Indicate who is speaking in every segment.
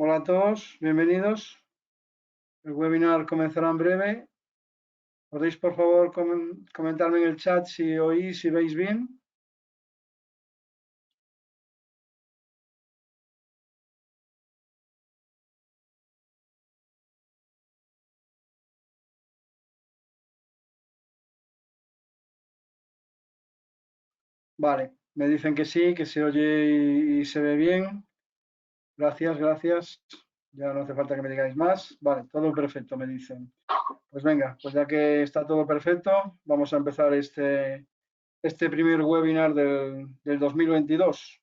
Speaker 1: Hola a todos, bienvenidos. El webinar comenzará en breve. ¿Podéis, por favor, comentarme en el chat si oís, si veis bien? Vale, me dicen que se oye y se ve bien. Gracias, gracias. Ya no hace falta que me digáis más. Vale, todo perfecto, me dicen. Pues venga, pues ya que está todo perfecto, vamos a empezar este primer webinar del 2022.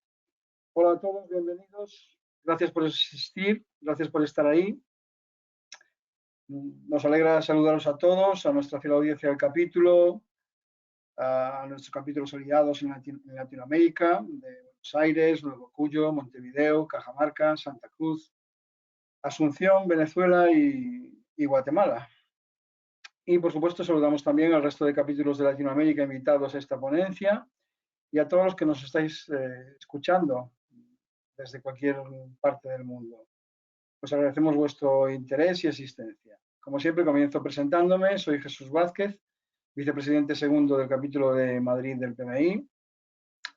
Speaker 1: Hola a todos, bienvenidos. Gracias por asistir, gracias por estar ahí. Nos alegra saludaros a todos, a nuestra fiel audiencia del capítulo, a nuestros capítulos aliados en Latinoamérica, de Buenos Aires, Nuevo Cuyo, Montevideo, Cajamarca, Santa Cruz, Asunción, Venezuela y Guatemala. Y por supuesto saludamos también al resto de capítulos de Latinoamérica invitados a esta ponencia y a todos los que nos estáis escuchando desde cualquier parte del mundo. Os agradecemos vuestro interés y asistencia. Como siempre, comienzo presentándome. Soy Jesús Vázquez, vicepresidente segundo del capítulo de Madrid del PMI,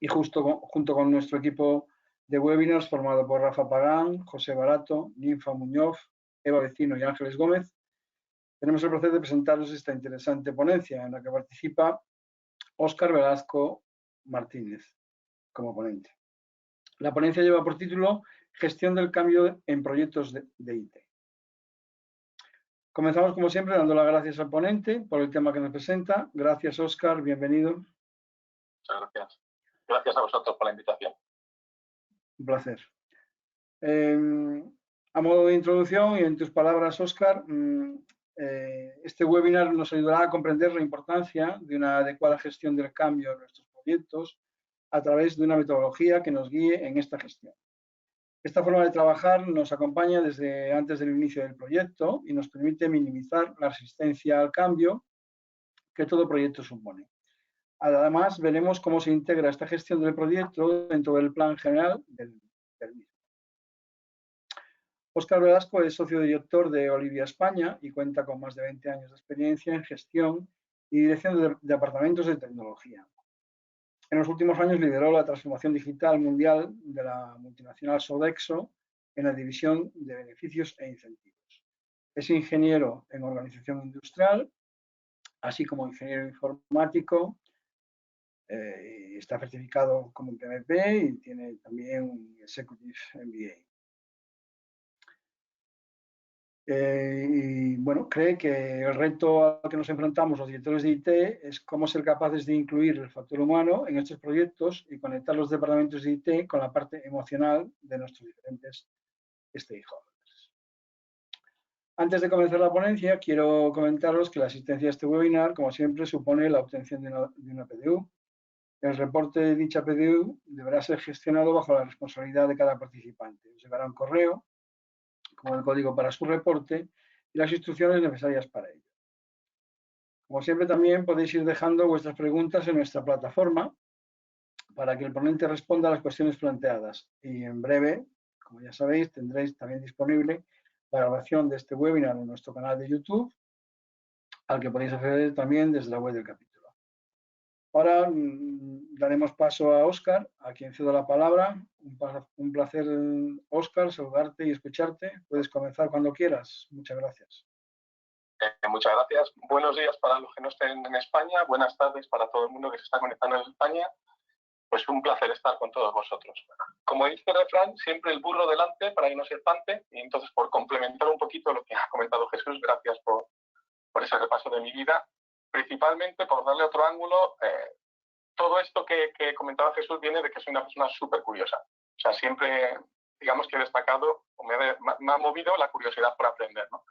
Speaker 1: y junto con nuestro equipo de webinars formado por Rafa Pagán, José Barato, Ninfa Muñoz, Eva Vecino y Ángeles Gómez, tenemos el placer de presentaros esta interesante ponencia en la que participa Óscar Velasco Martínez como ponente. La ponencia lleva por título Gestión del cambio en proyectos de IT. Comenzamos, como siempre, dando las gracias al ponente por el tema que nos presenta. Gracias, Óscar. Bienvenido.
Speaker 2: Muchas gracias. Gracias a vosotros por la invitación.
Speaker 1: Un placer. A modo de introducción y en tus palabras, Óscar, este webinar nos ayudará a comprender la importancia de una adecuada gestión del cambio en nuestros proyectos a través de una metodología que nos guíe en esta gestión. Esta forma de trabajar nos acompaña desde antes del inicio del proyecto y nos permite minimizar la resistencia al cambio que todo proyecto supone. Además, veremos cómo se integra esta gestión del proyecto dentro del plan general del mismo. Óscar Velasco es socio director de Olivia España y cuenta con más de 20 años de experiencia en gestión y dirección de departamentos de tecnología. En los últimos años lideró la transformación digital mundial de la multinacional Sodexo en la división de beneficios e incentivos. Es ingeniero en organización industrial, así como ingeniero informático. Está certificado como PMP y tiene también un Executive MBA. Y bueno, cree que el reto al que nos enfrentamos los directores de IT es cómo ser capaces de incluir el factor humano en estos proyectos y conectar los departamentos de IT con la parte emocional de nuestros diferentes stakeholders. Antes de comenzar la ponencia, quiero comentaros que la asistencia a este webinar, como siempre, supone la obtención de una PDU. El reporte de dicha PDU deberá ser gestionado bajo la responsabilidad de cada participante. Os llegará un correo con el código para su reporte y las instrucciones necesarias para ello. Como siempre, también podéis ir dejando vuestras preguntas en nuestra plataforma para que el ponente responda a las cuestiones planteadas. Y en breve, como ya sabéis, tendréis también disponible la grabación de este webinar en nuestro canal de YouTube, al que podéis acceder también desde la web del capítulo. Ahora daremos paso a Óscar, a quien cedo la palabra. Un placer, Óscar, saludarte y escucharte. Puedes comenzar cuando quieras. Muchas gracias.
Speaker 2: Muchas gracias. Buenos días para los que no estén en España. Buenas tardes para todo el mundo que se está conectando en España. Pues un placer estar con todos vosotros. Como dice el refrán, siempre el burro delante para que no se espante. Y entonces, por complementar un poquito lo que ha comentado Jesús, gracias por ese repaso de mi vida. Principalmente por darle otro ángulo, todo esto que comentaba Jesús viene de que soy una persona súper curiosa. O sea, siempre, digamos que he destacado, o me ha movido la curiosidad por aprender, ¿no?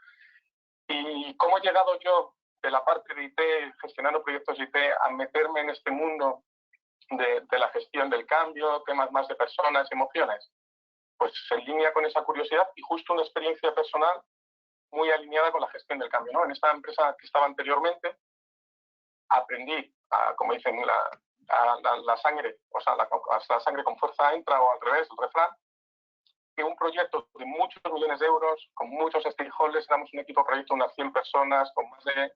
Speaker 2: Y cómo he llegado yo de la parte de IT, gestionando proyectos de IT, a meterme en este mundo de la gestión del cambio, temas más de personas, emociones. Pues se alinea con esa curiosidad y justo una experiencia personal muy alineada con la gestión del cambio, ¿no? En esta empresa que estaba anteriormente, aprendí, como dicen, la sangre, o sea, la sangre con fuerza entra, o al revés, el refrán, que un proyecto de muchos millones de euros, con muchos stakeholders, éramos un equipo de proyecto de unas 100 personas, con más de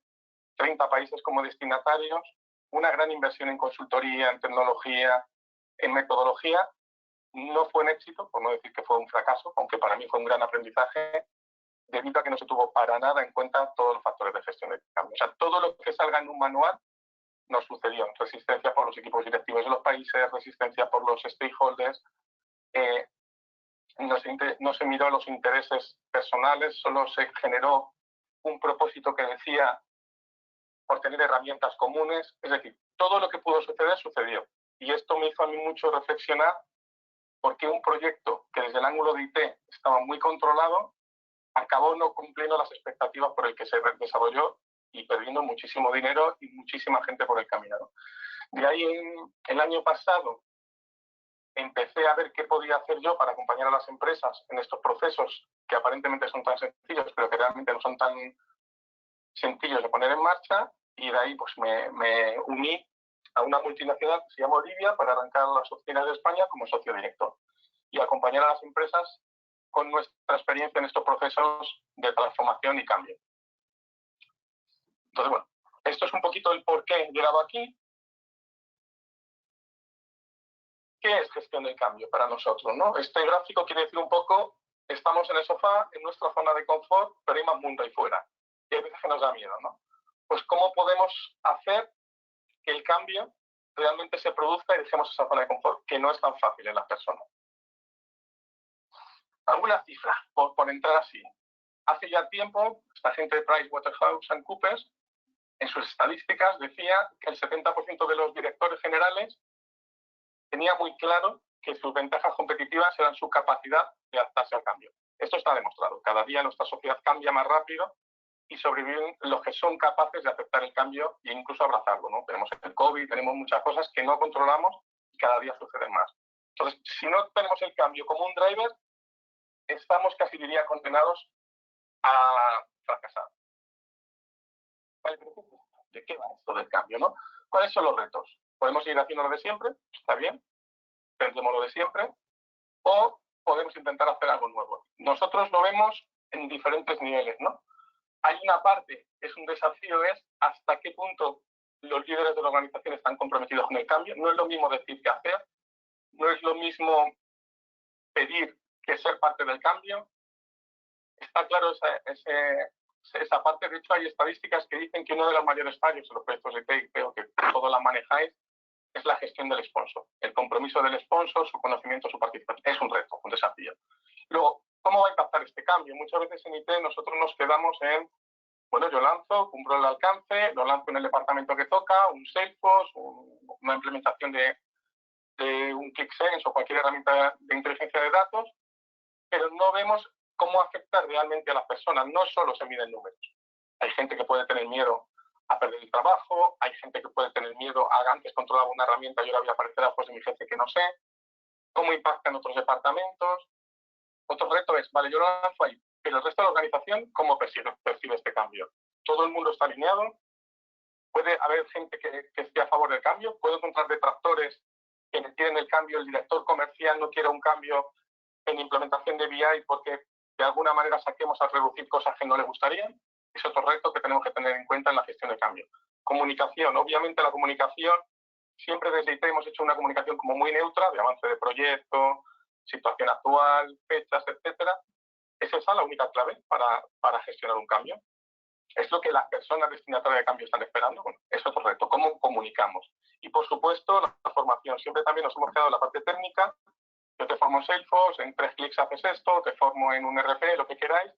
Speaker 2: 30 países como destinatarios, una gran inversión en consultoría, en tecnología, en metodología, no fue un éxito, por no decir que fue un fracaso, aunque para mí fue un gran aprendizaje, debido a que no se tuvo para nada en cuenta todos los factores de gestión de cambio. O sea, todo lo que salga en un manual nos sucedió. Resistencia por los equipos directivos de los países, resistencia por los stakeholders, no se miró los intereses personales, solo se generó un propósito que decía por tener herramientas comunes. Es decir, todo lo que pudo suceder, sucedió. Y esto me hizo a mí mucho reflexionar porque un proyecto que desde el ángulo de IT estaba muy controlado, acabó no cumpliendo las expectativas por el que se desarrolló y perdiendo muchísimo dinero y muchísima gente por el camino. De ahí, el año pasado, empecé a ver qué podía hacer yo para acompañar a las empresas en estos procesos que aparentemente son tan sencillos, pero que realmente no son tan sencillos de poner en marcha, y de ahí pues me uní a una multinacional que se llama Olivia para arrancar las oficinas de España como socio director y acompañar a las empresas con nuestra experiencia en estos procesos de transformación y cambio. Entonces, bueno, esto es un poquito el por qué he llegado aquí. ¿Qué es gestión del cambio para nosotros, ¿no? Este gráfico quiere decir un poco, estamos en el sofá, en nuestra zona de confort, pero hay más mundo ahí fuera. Y hay veces que nos da miedo, ¿no? Pues ¿cómo podemos hacer que el cambio realmente se produzca y dejemos esa zona de confort, que no es tan fácil en las personas? Algunas cifras, por entrar así. Hace ya tiempo, esta gente de PricewaterhouseCoopers, en sus estadísticas, decía que el 70% de los directores generales tenía muy claro que sus ventajas competitivas eran su capacidad de adaptarse al cambio. Esto está demostrado. Cada día nuestra sociedad cambia más rápido y sobreviven los que son capaces de aceptar el cambio e incluso abrazarlo, ¿no? Tenemos el COVID, tenemos muchas cosas que no controlamos y cada día suceden más. Entonces, si no tenemos el cambio como un driver, estamos casi diría condenados a fracasar. Vale, pero ¿de qué va esto del cambio, no? ¿Cuáles son los retos? Podemos seguir haciendo lo de siempre, está bien, tendremos lo de siempre, o podemos intentar hacer algo nuevo. Nosotros lo vemos en diferentes niveles, ¿no? Hay una parte, es un desafío, es hasta qué punto los líderes de la organización están comprometidos con el cambio. No es lo mismo decir que hacer, no es lo mismo pedir que ser parte del cambio. Está claro esa parte. De hecho, hay estadísticas que dicen que uno de los mayores fallos en los proyectos de TI, creo que todos la manejáis, es la gestión del sponsor. El compromiso del sponsor, su conocimiento, su participación. Es un reto, un desafío. Luego, ¿cómo va a impactar este cambio? Muchas veces en IT nosotros nos quedamos en, bueno, yo lanzo, cumplo el alcance, lo lanzo en el departamento que toca, un Salesforce, una implementación de un ClickSense o cualquier herramienta de inteligencia de datos, pero no vemos cómo afectar realmente a las personas. No solo se miden números. Hay gente que puede tener miedo a perder el trabajo, hay gente que puede tener miedo a antes controlaba una herramienta y ahora voy a aparecer a ojos de mi jefe que no sé, cómo impacta en otros departamentos. Otro reto es, vale, yo lo lanzo ahí, pero el resto de la organización, ¿cómo percibe este cambio? ¿Todo el mundo está alineado? ¿Puede haber gente que esté a favor del cambio? ¿Puedo encontrar detractores que me quieren el cambio? ¿El director comercial no quiere un cambio en implementación de BI porque de alguna manera saquemos a reducir cosas que no le gustarían? Es otro reto que tenemos que tener en cuenta en la gestión de cambio. Comunicación. Obviamente la comunicación, siempre desde IT hemos hecho una comunicación como muy neutra, de avance de proyecto, situación actual, fechas, etcétera. ¿Es esa la única clave para gestionar un cambio? ¿Es lo que las personas destinatarias de cambio están esperando? Bueno, es otro reto. ¿Cómo comunicamos? Y, por supuesto, la formación. Siempre también nos hemos quedado en la parte técnica. Yo te formo en Salesforce, en 3 clics haces esto, te formo en un RP, lo que queráis.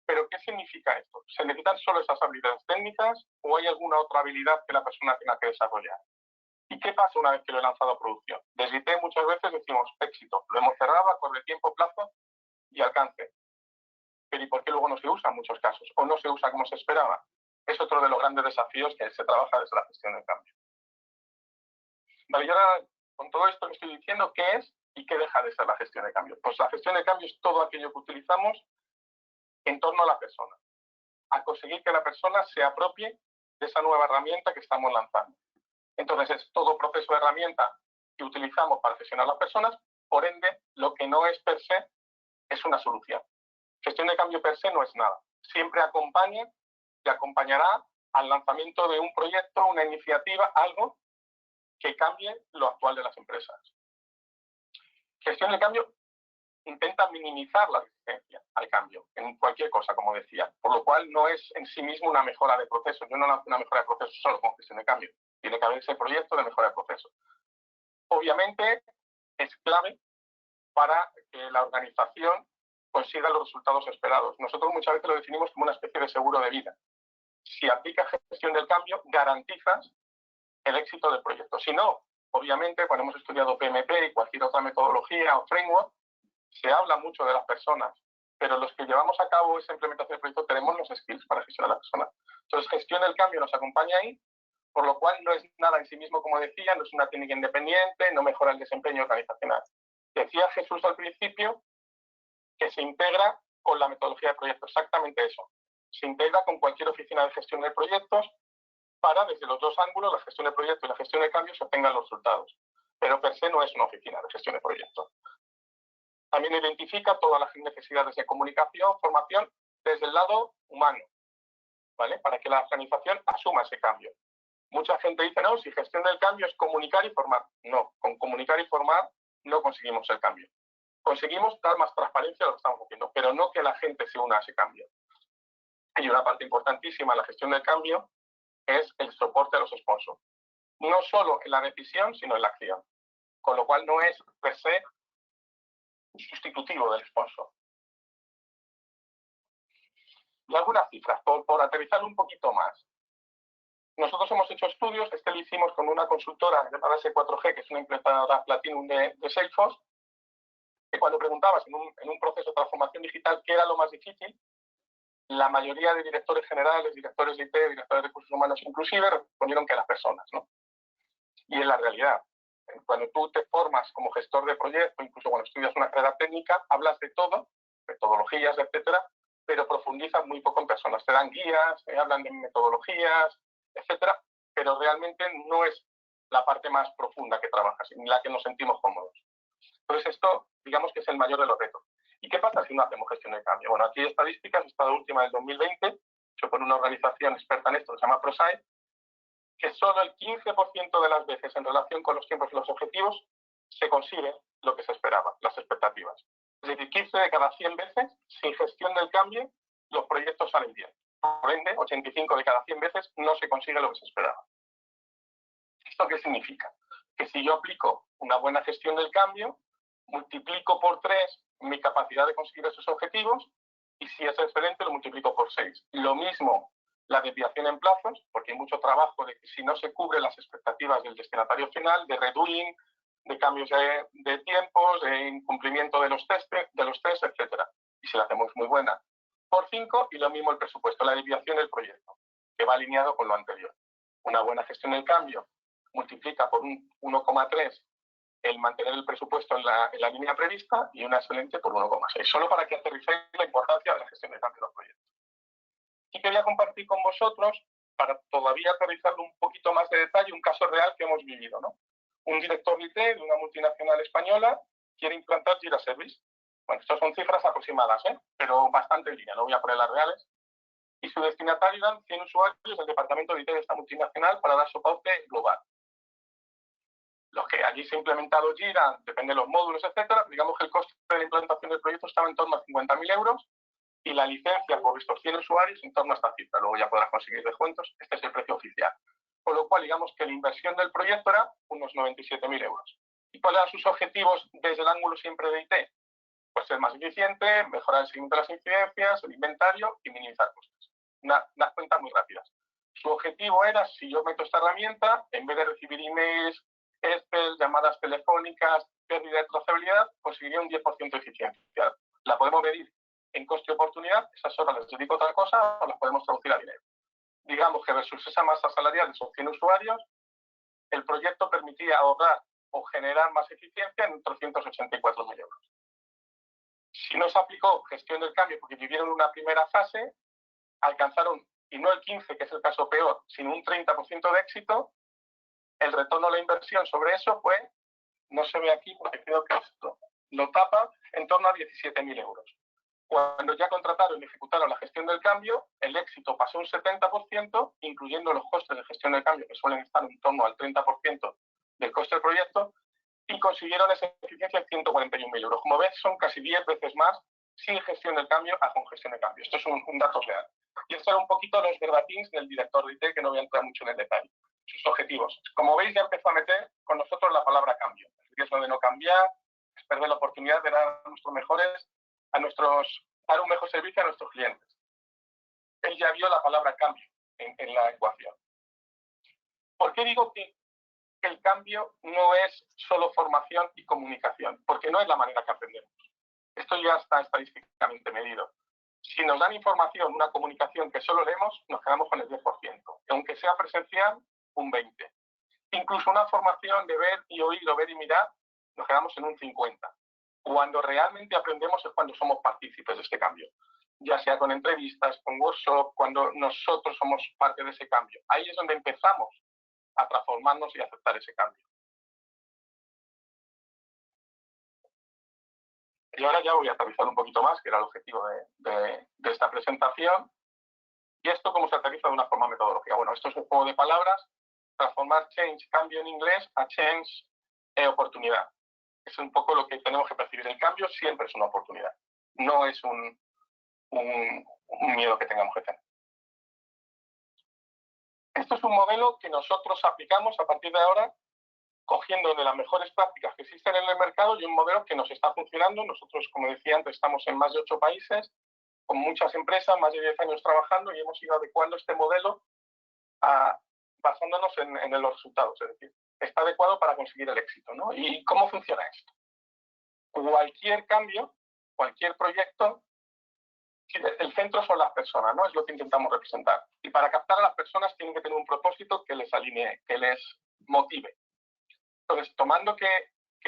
Speaker 2: Pero, ¿qué significa esto? ¿Se necesitan solo esas habilidades técnicas o hay alguna otra habilidad que la persona tenga que desarrollar? ¿Y qué pasa una vez que lo he lanzado a producción? Desde IT muchas veces decimos éxito, lo hemos cerrado, acorde tiempo, plazo y alcance. Pero ¿y por qué luego no se usa en muchos casos? ¿O no se usa como se esperaba? Es otro de los grandes desafíos que se trabaja desde la gestión del cambio. Vale, y ahora, con todo esto que estoy diciendo, ¿qué es y qué deja de ser la gestión de cambio? Pues la gestión de cambio es todo aquello que utilizamos en torno a la persona, a conseguir que la persona se apropie de esa nueva herramienta que estamos lanzando. Entonces, es todo proceso de herramienta que utilizamos para gestionar las personas, por ende, lo que no es per se es una solución. Gestión de cambio per se no es nada. Siempre acompaña y acompañará al lanzamiento de un proyecto, una iniciativa, algo que cambie lo actual de las empresas. Gestión de cambio intenta minimizar la resistencia al cambio en cualquier cosa, como decía, por lo cual no es en sí mismo una mejora de proceso. Yo no una mejora de proceso solo con gestión de cambio. Tiene que haber ese proyecto de mejora de proceso. Obviamente es clave para que la organización consiga los resultados esperados. Nosotros muchas veces lo definimos como una especie de seguro de vida. Si aplicas gestión del cambio, garantizas el éxito del proyecto. Si no, obviamente, cuando hemos estudiado PMP y cualquier otra metodología o framework, se habla mucho de las personas, pero los que llevamos a cabo esa implementación del proyecto tenemos los skills para gestionar a la persona. Entonces, gestión del cambio nos acompaña ahí, por lo cual no es nada en sí mismo, como decía, no es una técnica independiente, no mejora el desempeño organizacional. Decía Jesús al principio que se integra con la metodología de proyecto, exactamente eso. Se integra con cualquier oficina de gestión de proyectos para, desde los dos ángulos, la gestión de proyecto y la gestión de cambio, se obtengan los resultados. Pero per se no es una oficina de gestión de proyectos. También identifica todas las necesidades de comunicación, formación, desde el lado humano, ¿vale? Para que la organización asuma ese cambio. Mucha gente dice, no, si gestión del cambio es comunicar y formar. No, con comunicar y formar no conseguimos el cambio. Conseguimos dar más transparencia a lo que estamos haciendo, pero no que la gente se una a ese cambio. Y una parte importantísima en la gestión del cambio es el soporte a los sponsors. No solo en la decisión, sino en la acción. Con lo cual no es per se sustitutivo del sponsor. Y algunas cifras, por aterrizarlo un poquito más. Nosotros hemos hecho estudios, lo hicimos con una consultora llamada S4G, que es una implementadora Platinum de Salesforce, que cuando preguntabas en un proceso de transformación digital qué era lo más difícil, la mayoría de directores generales, directores de IT, directores de recursos humanos inclusive, respondieron que las personas, ¿no? Y es la realidad. Cuando tú te formas como gestor de proyecto, incluso cuando estudias una carrera técnica, hablas de todo, metodologías, etcétera, pero profundizas muy poco en personas. Te dan guías, hablan de metodologías, etcétera, pero realmente no es la parte más profunda que trabajas, en la que nos sentimos cómodos. Entonces esto, digamos que es el mayor de los retos. ¿Y qué pasa si no hacemos gestión de cambio? Bueno, aquí hay estadísticas, esta última del 2020, hecho por una organización experta en esto, que se llama ProSite, que solo el 15% de las veces en relación con los tiempos y los objetivos se consigue lo que se esperaba, las expectativas. Es decir, 15 de cada 100 veces, sin gestión del cambio, los proyectos salen bien. Por ende, 85 de cada 100 veces no se consigue lo que se esperaba. ¿Esto qué significa? Que si yo aplico una buena gestión del cambio, multiplico por 3 mi capacidad de conseguir esos objetivos, y si es excelente, lo multiplico por 6. Lo mismo la desviación en plazos, porque hay mucho trabajo de que si no se cubren las expectativas del destinatario final, de redoing, de cambios de tiempos, de incumplimiento de los tests, etcétera. Y si la hacemos muy buena, por 5, y lo mismo el presupuesto, la desviación del proyecto, que va alineado con lo anterior. Una buena gestión del cambio multiplica por un 1,3 el mantener el presupuesto en la línea prevista, y una excelente por 1,6. Solo para que aterricéis la importancia de la gestión del cambio de los proyectos. Y quería compartir con vosotros, para todavía aterrizarlo un poquito más de detalle, un caso real que hemos vivido, ¿no? Un director de IT de una multinacional española quiere implantar Jira Service. Bueno, estas son cifras aproximadas, pero bastante en línea, no voy a poner las reales. Y su destinatario eran 100 usuarios del departamento de IT de esta multinacional para dar soporte global. Los que allí se ha implementado Jira, depende de los módulos, etcétera, digamos que el coste de la implantación del proyecto estaba en torno a 50.000 euros, y la licencia por estos 100 usuarios en torno a esta cifra. Luego ya podrás conseguir descuentos. Este es el precio oficial. Con lo cual, digamos que la inversión del proyecto era unos 97.000 euros. ¿Y cuáles eran sus objetivos desde el ángulo siempre de IT? Pues ser más eficiente, mejorar el seguimiento de las incidencias, el inventario y minimizar costes. Unas cuentas muy rápidas. Su objetivo era, si yo meto esta herramienta, en vez de recibir emails, Excel, llamadas telefónicas, pérdida de trazabilidad, conseguiría un 10% de eficiencia. La podemos medir en coste y oportunidad, esas horas les dedico a otra cosa o las podemos traducir a dinero. Digamos que versus esa masa salarial de esos 100 usuarios, el proyecto permitía ahorrar o generar más eficiencia en 384.000 euros. Si no se aplicó gestión del cambio porque vivieron una primera fase, alcanzaron, y no el 15%, que es el caso peor, sino un 30% de éxito. El retorno a la inversión sobre eso fue, no se ve aquí porque creo que esto lo tapa en torno a 17.000 euros. Cuando ya contrataron y ejecutaron la gestión del cambio, el éxito pasó un 70%, incluyendo los costes de gestión del cambio, que suelen estar en torno al 30% del coste del proyecto, y consiguieron esa eficiencia en 141.000 euros. Como ves, son casi 10 veces más sin gestión del cambio a con gestión del cambio. Esto es un dato real. Y estos eran un poquito los verbatins del director de IT, que no voy a entrar mucho en el detalle. Sus objetivos. Como veis, ya empezó a meter con nosotros la palabra cambio. El riesgo de no cambiar, es perder la oportunidad de dar dar un mejor servicio a nuestros clientes. Él ya vio la palabra cambio en la ecuación. ¿Por qué digo que el cambio no es solo formación y comunicación? Porque no es la manera que aprendemos. Esto ya está estadísticamente medido. Si nos dan información, una comunicación que solo leemos, nos quedamos con el 10%. Aunque sea presencial, un 20%. Incluso una formación de ver y oír o ver y mirar, nos quedamos en un 50%. Cuando realmente aprendemos es cuando somos partícipes de este cambio. Ya sea con entrevistas, con workshop, cuando nosotros somos parte de ese cambio. Ahí es donde empezamos a transformarnos y a aceptar ese cambio. Y ahora ya voy a aterrizar un poquito más, que era el objetivo de esta presentación. ¿Y esto cómo se aterriza de una forma metodológica? Bueno, esto es un juego de palabras. Transformar change, cambio en inglés, a change, oportunidad. Es un poco lo que tenemos que percibir. El cambio siempre es una oportunidad. No es un miedo que tengamos que tener. Esto es un modelo que nosotros aplicamos a partir de ahora, cogiendo de las mejores prácticas que existen en el mercado y un modelo que nos está funcionando. Nosotros, como decía antes, estamos en más de 8 países, con muchas empresas, más de 10 años trabajando, y hemos ido adecuando este modelo basándonos en los resultados. Es decir, está adecuado para conseguir el éxito, ¿no? ¿Y cómo funciona esto? Cualquier cambio, cualquier proyecto, el centro son las personas, ¿no? Es lo que intentamos representar. Y para captar a las personas tienen que tener un propósito que les alinee, que les motive. Entonces, tomando que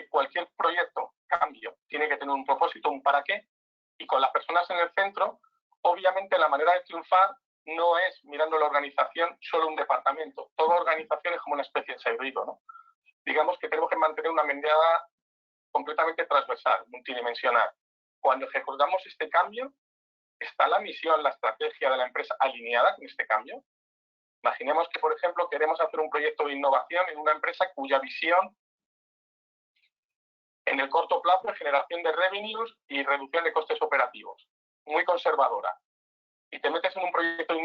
Speaker 2: cualquier proyecto, cambio, tiene que tener un propósito, un para qué, y con las personas en el centro, obviamente la manera de triunfar no es mirando la organización solo un departamento. Toda organización es como una especie de cerebro, ¿no? Digamos que tenemos que mantener una mirada completamente transversal, multidimensional. Cuando ejecutamos este cambio, ¿está la misión, la estrategia de la empresa alineada con este cambio? Imaginemos que, por ejemplo, queremos hacer un proyecto de innovación en una empresa cuya visión en el corto plazo es generación de revenues y reducción de costes operativos. Muy conservadora. Y te metes en un proyecto de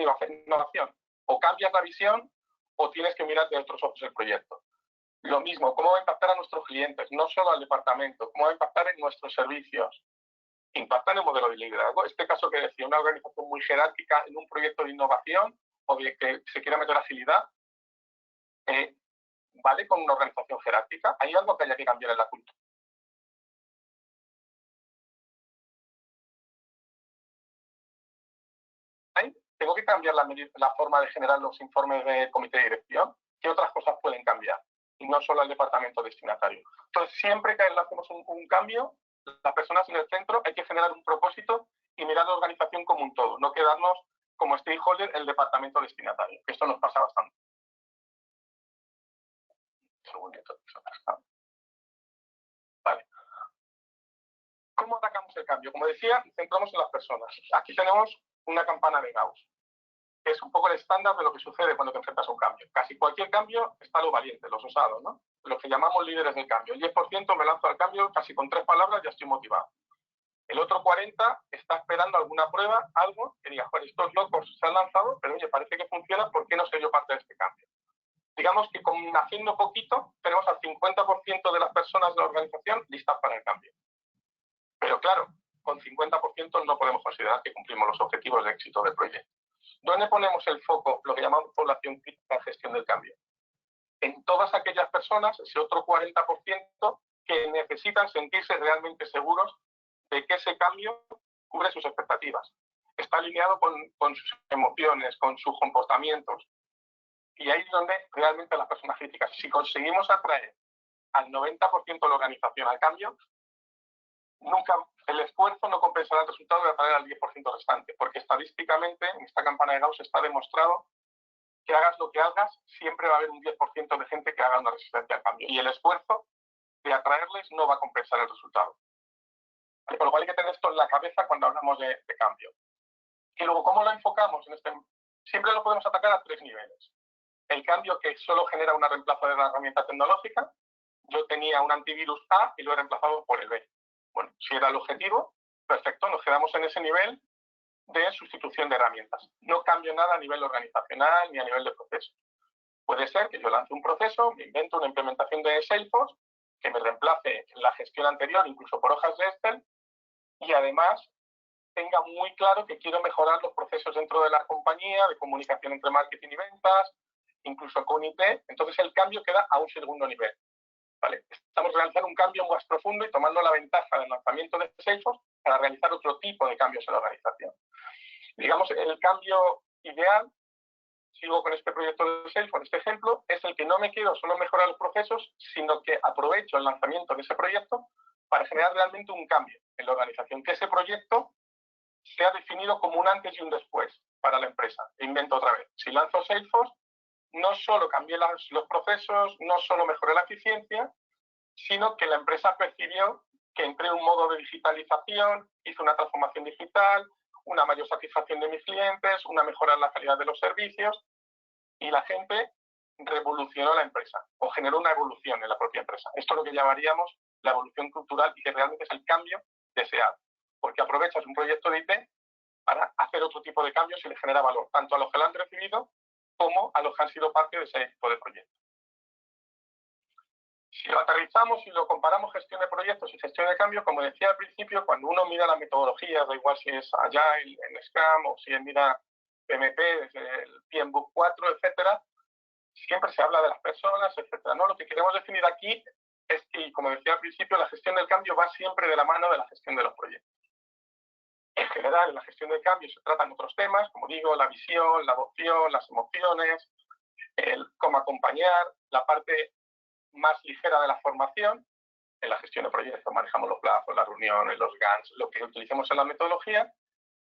Speaker 2: innovación. O cambias la visión o tienes que mirar de otros ojos el proyecto. Lo mismo, ¿cómo va a impactar a nuestros clientes? No solo al departamento, ¿cómo va a impactar en nuestros servicios? Impacta en el modelo de liderazgo. Este caso que decía, una organización muy jerárquica en un proyecto de innovación o de que se quiera meter agilidad, ¿vale con una organización jerárquica? Hay algo que haya que cambiar en la cultura. Tengo que cambiar la forma de generar los informes de comité de dirección. ¿Qué otras cosas pueden cambiar? Y no solo el departamento destinatario. Entonces, siempre que hacemos un cambio, las personas en el centro, hay que generar un propósito y mirar la organización como un todo, no quedarnos como stakeholder el departamento destinatario. Esto nos pasa bastante. Un segundito. Vale. ¿Cómo atacamos el cambio? Como decía, centramos en las personas. Aquí tenemos una campana de Gauss, que es un poco el estándar de lo que sucede cuando te enfrentas a un cambio. Casi cualquier cambio está los valientes, los osados, ¿no? Los que llamamos líderes del cambio. El 10% me lanzo al cambio, casi con 3 palabras ya estoy motivado. El otro 40% está esperando alguna prueba, algo que diga, joder, estos locos se han lanzado, pero oye, parece que funciona, ¿por qué no soy yo parte de este cambio? Digamos que haciendo poquito, tenemos al 50% de las personas de la organización listas para el cambio. Pero claro, con 50% no podemos considerar que cumplimos los objetivos de éxito del proyecto. ¿Dónde ponemos el foco, lo que llamamos población crítica en gestión del cambio? En todas aquellas personas, ese otro 40%, que necesitan sentirse realmente seguros de que ese cambio cubre sus expectativas. Está alineado con sus emociones, con sus comportamientos. Y ahí es donde realmente las personas críticas, si conseguimos atraer al 90% de la organización al cambio, nunca el esfuerzo no compensará el resultado de atraer al 10% restante, porque estadísticamente en esta campana de Gauss está demostrado que hagas lo que hagas, siempre va a haber un 10% de gente que haga una resistencia al cambio. Y el esfuerzo de atraerles no va a compensar el resultado. Por lo cual hay que tener esto en la cabeza cuando hablamos de cambio. Y luego, ¿cómo lo enfocamos? Siempre lo podemos atacar a 3 niveles. El cambio que solo genera una reemplazo de la herramienta tecnológica. Yo tenía un antivirus A y lo he reemplazado por el B. Bueno, si era el objetivo, perfecto, nos quedamos en ese nivel de sustitución de herramientas. No cambio nada a nivel organizacional ni a nivel de proceso. Puede ser que yo lance un proceso, me invento una implementación de Salesforce que me reemplace la gestión anterior, incluso por hojas de Excel, y además tenga muy claro que quiero mejorar los procesos dentro de la compañía, de comunicación entre marketing y ventas, incluso con IT. Entonces el cambio queda a un segundo nivel. ¿Vale? Estamos realizando un cambio más profundo y tomando la ventaja del lanzamiento de Salesforce para realizar otro tipo de cambios en la organización. Digamos, el cambio ideal, sigo con este proyecto de Salesforce, este ejemplo, es el que no me quiero solo mejorar los procesos, sino que aprovecho el lanzamiento de ese proyecto para generar realmente un cambio en la organización, que ese proyecto sea definido como un antes y un después para la empresa. Invento otra vez. Si lanzo Salesforce, no solo cambié los procesos, no solo mejoré la eficiencia, sino que la empresa percibió que entré en un modo de digitalización, hice una transformación digital, una mayor satisfacción de mis clientes, una mejora en la calidad de los servicios, y la gente revolucionó la empresa o generó una evolución en la propia empresa. Esto es lo que llamaríamos la evolución cultural y que realmente es el cambio deseado, porque aprovechas un proyecto de IT para hacer otro tipo de cambios y le genera valor, tanto a los que lo han recibido como a los que han sido parte de ese tipo de proyecto. Si lo aterrizamos y lo comparamos gestión de proyectos y gestión de cambio, como decía al principio, cuando uno mira las metodologías, da igual si es Agile, en Scrum o si mira PMP, desde el PMBOK 4, etcétera, siempre se habla de las personas, etcétera, ¿no? Lo que queremos definir aquí es que, como decía al principio, la gestión del cambio va siempre de la mano de la gestión de los proyectos. En general, en la gestión del cambio se tratan otros temas, como digo, la visión, la adopción, las emociones, el cómo acompañar, la parte más ligera de la formación. En la gestión de proyectos manejamos los plazos, las reuniones, los Gantt, lo que utilicemos en la metodología,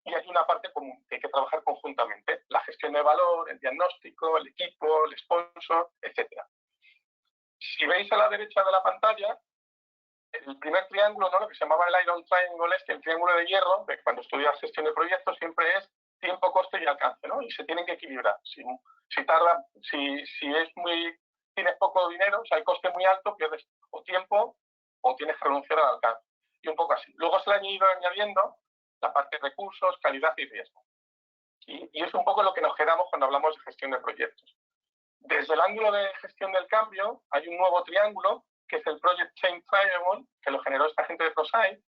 Speaker 2: y hay una parte común que hay que trabajar conjuntamente, la gestión de valor, el diagnóstico, el equipo, el sponsor, etc. Si veis a la derecha de la pantalla, el primer triángulo, ¿no? Lo que se llamaba el Iron Triangle, es que el triángulo de hierro, de cuando estudias gestión de proyectos, siempre es tiempo, coste y alcance, ¿no? Y se tienen que equilibrar. Si tienes poco dinero, o sea, el coste muy alto, pierdes o tiempo o tienes que renunciar al alcance. Y un poco así. Luego se le han ido añadiendo la parte de recursos, calidad y riesgo. Y es un poco lo que nos quedamos cuando hablamos de gestión de proyectos. Desde el ángulo de gestión del cambio, hay un nuevo triángulo, que es el Project Change Triangle, que lo generó esta gente de ProSci,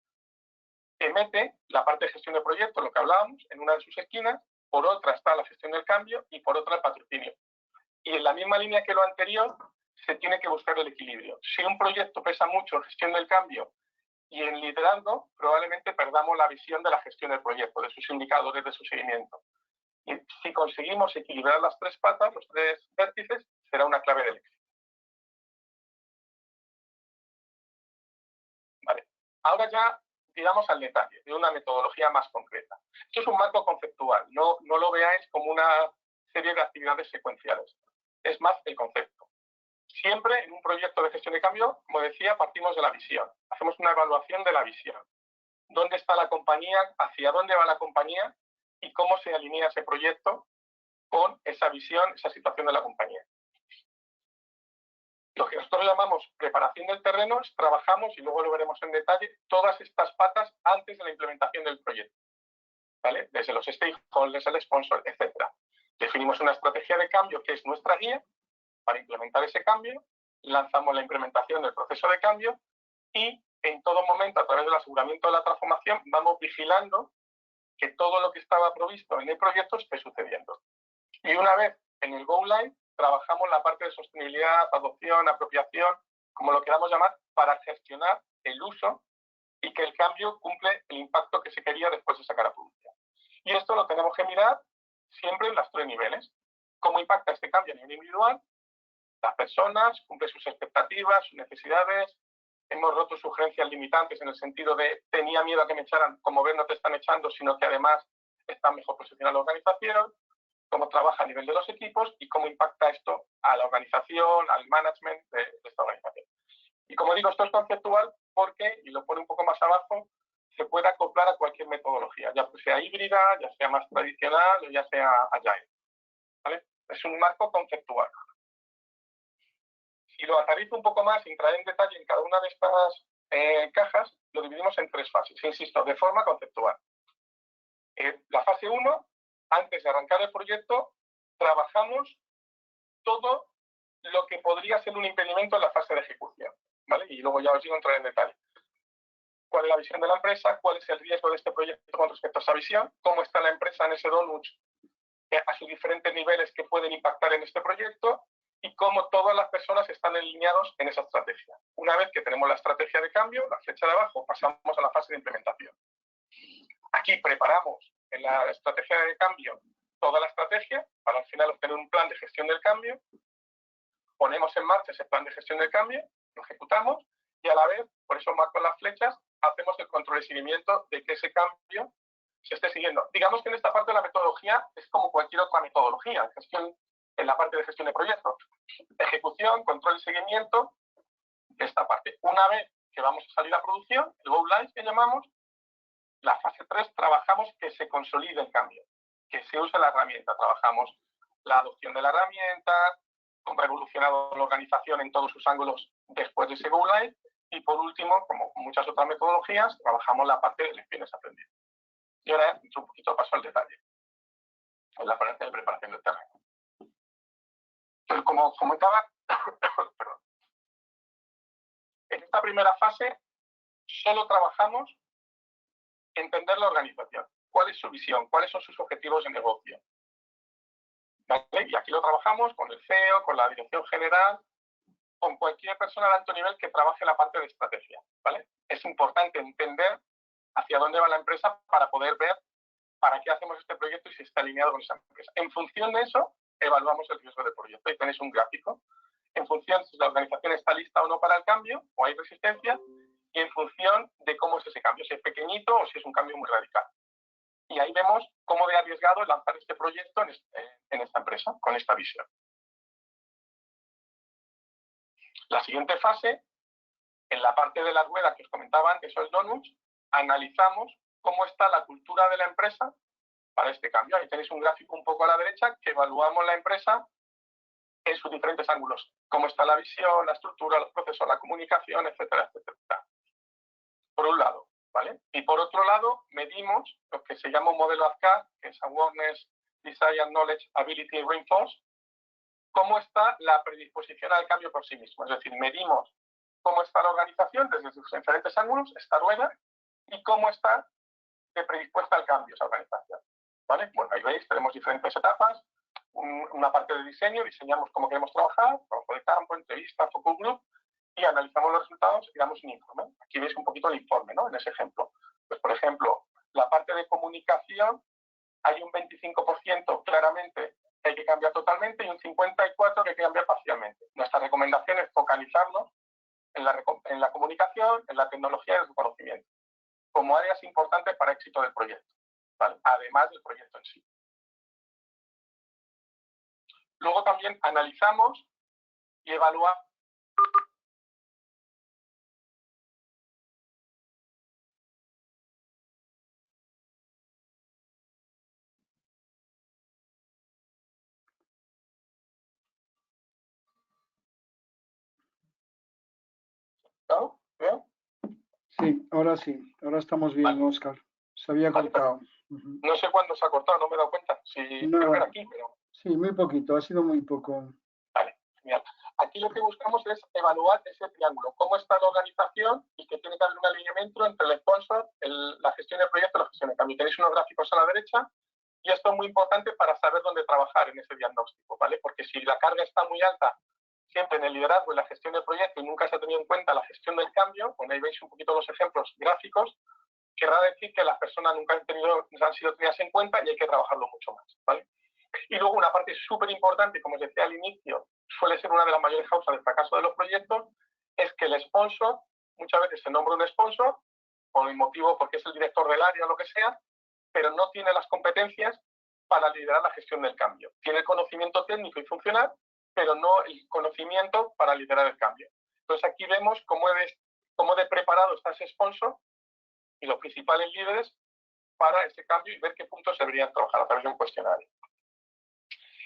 Speaker 2: que mete la parte de gestión de proyectos, lo que hablábamos, en una de sus esquinas, por otra está la gestión del cambio y por otra el patrocinio. Y en la misma línea que lo anterior, se tiene que buscar el equilibrio. Si un proyecto pesa mucho en gestión del cambio y en liderazgo, probablemente perdamos la visión de la gestión del proyecto, de sus indicadores, de su seguimiento. Y si conseguimos equilibrar las 3 patas, los 3 vértices, será una clave del éxito. Vale. Ahora ya digamos al detalle de una metodología más concreta. Esto es un marco conceptual, no lo veáis como una serie de actividades secuenciales. Es más el concepto. Siempre en un proyecto de gestión de cambio, como decía, partimos de la visión. Hacemos una evaluación de la visión. ¿Dónde está la compañía? ¿Hacia dónde va la compañía? Y cómo se alinea ese proyecto con esa visión, esa situación de la compañía. Lo que nosotros llamamos preparación del terreno es trabajamos, y luego lo veremos en detalle, todas estas patas antes de la implementación del proyecto. ¿Vale? Desde los stakeholders, el sponsor, etc. Definimos una estrategia de cambio que es nuestra guía para implementar ese cambio, lanzamos la implementación del proceso de cambio y en todo momento, a través del aseguramiento de la transformación, vamos vigilando que todo lo que estaba previsto en el proyecto esté sucediendo. Y una vez en el Go Live, trabajamos la parte de sostenibilidad, adopción, apropiación, como lo queramos llamar, para gestionar el uso y que el cambio cumple el impacto que se quería después de sacar a producción. Y esto lo tenemos que mirar siempre en los 3 niveles. ¿Cómo impacta este cambio a nivel individual? Las personas, cumple sus expectativas, sus necesidades. Hemos roto sugerencias limitantes en el sentido de tenía miedo a que me echaran, como ven no te están echando, sino que además está mejor posicionada la organización. Cómo trabaja a nivel de los equipos y cómo impacta esto a la organización, al management de esta organización. Y como digo, esto es conceptual porque, y lo pone un poco más abajo, se puede acoplar a cualquier metodología, ya sea híbrida, ya sea más tradicional o ya sea agile, ¿vale? Es un marco conceptual. Si lo aterrizo un poco más, sin entrar en detalle en cada una de estas cajas, lo dividimos en 3 fases, insisto, de forma conceptual. La fase 1, antes de arrancar el proyecto, trabajamos todo lo que podría ser un impedimento en la fase de ejecución, ¿vale? Y luego ya os digo entrar en detalle. ¿Cuál es la visión de la empresa? ¿Cuál es el riesgo de este proyecto con respecto a esa visión? ¿Cómo está la empresa en ese donut a sus diferentes niveles que pueden impactar en este proyecto? Y cómo todas las personas están alineados en esa estrategia. Una vez que tenemos la estrategia de cambio, la flecha de abajo, pasamos a la fase de implementación. Aquí preparamos en la estrategia de cambio toda la estrategia para al final obtener un plan de gestión del cambio. Ponemos en marcha ese plan de gestión del cambio, lo ejecutamos y a la vez, por eso marco las flechas, hacemos el control y seguimiento de que ese cambio se esté siguiendo. Digamos que en esta parte de la metodología es como cualquier otra metodología, en la parte de gestión de proyectos. Ejecución, control y seguimiento de esta parte. Una vez que vamos a salir a producción, el Go Live que llamamos, la fase 3 trabajamos que se consolide el cambio, que se use la herramienta. Trabajamos la adopción de la herramienta, cómo ha evolucionado la organización en todos sus ángulos después de ese Go Live y por último, como muchas otras metodologías, trabajamos la parte de lecciones aprendidas. Y ahora entro un poquito paso al detalle, en la parte de preparación del terreno. Entonces, como comentaba, perdón, en esta primera fase solo trabajamos entender la organización, cuál es su visión, cuáles son sus objetivos de negocio. ¿Vale? Y aquí lo trabajamos con el CEO, con la dirección general, con cualquier persona de alto nivel que trabaje la parte de estrategia. ¿Vale? Es importante entender hacia dónde va la empresa para poder ver para qué hacemos este proyecto y si está alineado con esa empresa. En función de eso, evaluamos el riesgo del proyecto. Ahí tenéis un gráfico. En función de si la organización está lista o no para el cambio, o hay resistencia, y en función de cómo es ese cambio, si es pequeñito o si es un cambio muy radical. Y ahí vemos cómo de arriesgado es lanzar este proyecto en esta empresa, con esta visión. La siguiente fase, en la parte de la rueda que os comentaba antes, o el donut, analizamos cómo está la cultura de la empresa para este cambio. Ahí tenéis un gráfico un poco a la derecha que evaluamos la empresa en sus diferentes ángulos. Cómo está la visión, la estructura, los procesos, la comunicación, etcétera, etcétera. Por un lado, ¿vale? Y por otro lado, medimos lo que se llama un modelo AZCAR, que es Awareness, Desire, Knowledge, Ability, Reinforce, cómo está la predisposición al cambio por sí mismo. Es decir, medimos cómo está la organización desde sus diferentes ángulos, esta rueda, y cómo está de predispuesta al cambio esa organización. ¿Vale? Bueno, ahí veis, tenemos diferentes etapas. Una parte de diseño, diseñamos cómo queremos trabajar, trabajo de campo, entrevista, focus group, y analizamos los resultados y damos un informe. Aquí veis un poquito el informe, ¿no? En ese ejemplo. Pues, por ejemplo, la parte de comunicación, hay un 25% claramente que hay que cambiar totalmente y un 54% que hay que cambiar parcialmente. Nuestra recomendación es focalizarnos en la comunicación, en la tecnología y el reconocimiento, como áreas importantes para el éxito del proyecto, ¿vale? Además del proyecto en sí. Luego también analizamos y evaluamos ¿no? ¿Bien?
Speaker 1: Sí, ahora estamos bien, vale. Óscar. Se había cortado.
Speaker 2: No sé cuándo se ha cortado, no me he dado cuenta. Sí,
Speaker 1: no,
Speaker 2: creo que era aquí, pero...
Speaker 1: Sí, muy poquito, ha sido muy poco.
Speaker 2: Vale, genial. Aquí lo que buscamos es evaluar ese triángulo, cómo está la organización y que tiene que haber un alineamiento entre el sponsor, la gestión del proyecto y la gestión de cambio. Tenéis unos gráficos a la derecha y esto es muy importante para saber dónde trabajar en ese diagnóstico, ¿vale? Porque si la carga está muy alta siempre en el liderazgo y la gestión del proyecto y nunca se ha tenido en cuenta la gestión del cambio, bueno, ahí veis un poquito los ejemplos gráficos, querrá decir que las personas nunca han sido tenidas en cuenta y hay que trabajarlo mucho más, ¿vale? Y luego una parte súper importante, como os decía al inicio, suele ser una de las mayores causas de fracaso de los proyectos, es que el sponsor, muchas veces se nombra un sponsor, por el motivo porque es el director del área o lo que sea, pero no tiene las competencias para liderar la gestión del cambio. Tiene el conocimiento técnico y funcional, pero no el conocimiento para liderar el cambio. Entonces aquí vemos cómo de preparado está ese sponsor y los principales líderes para ese cambio y ver qué puntos deberían trabajar a través de un cuestionario.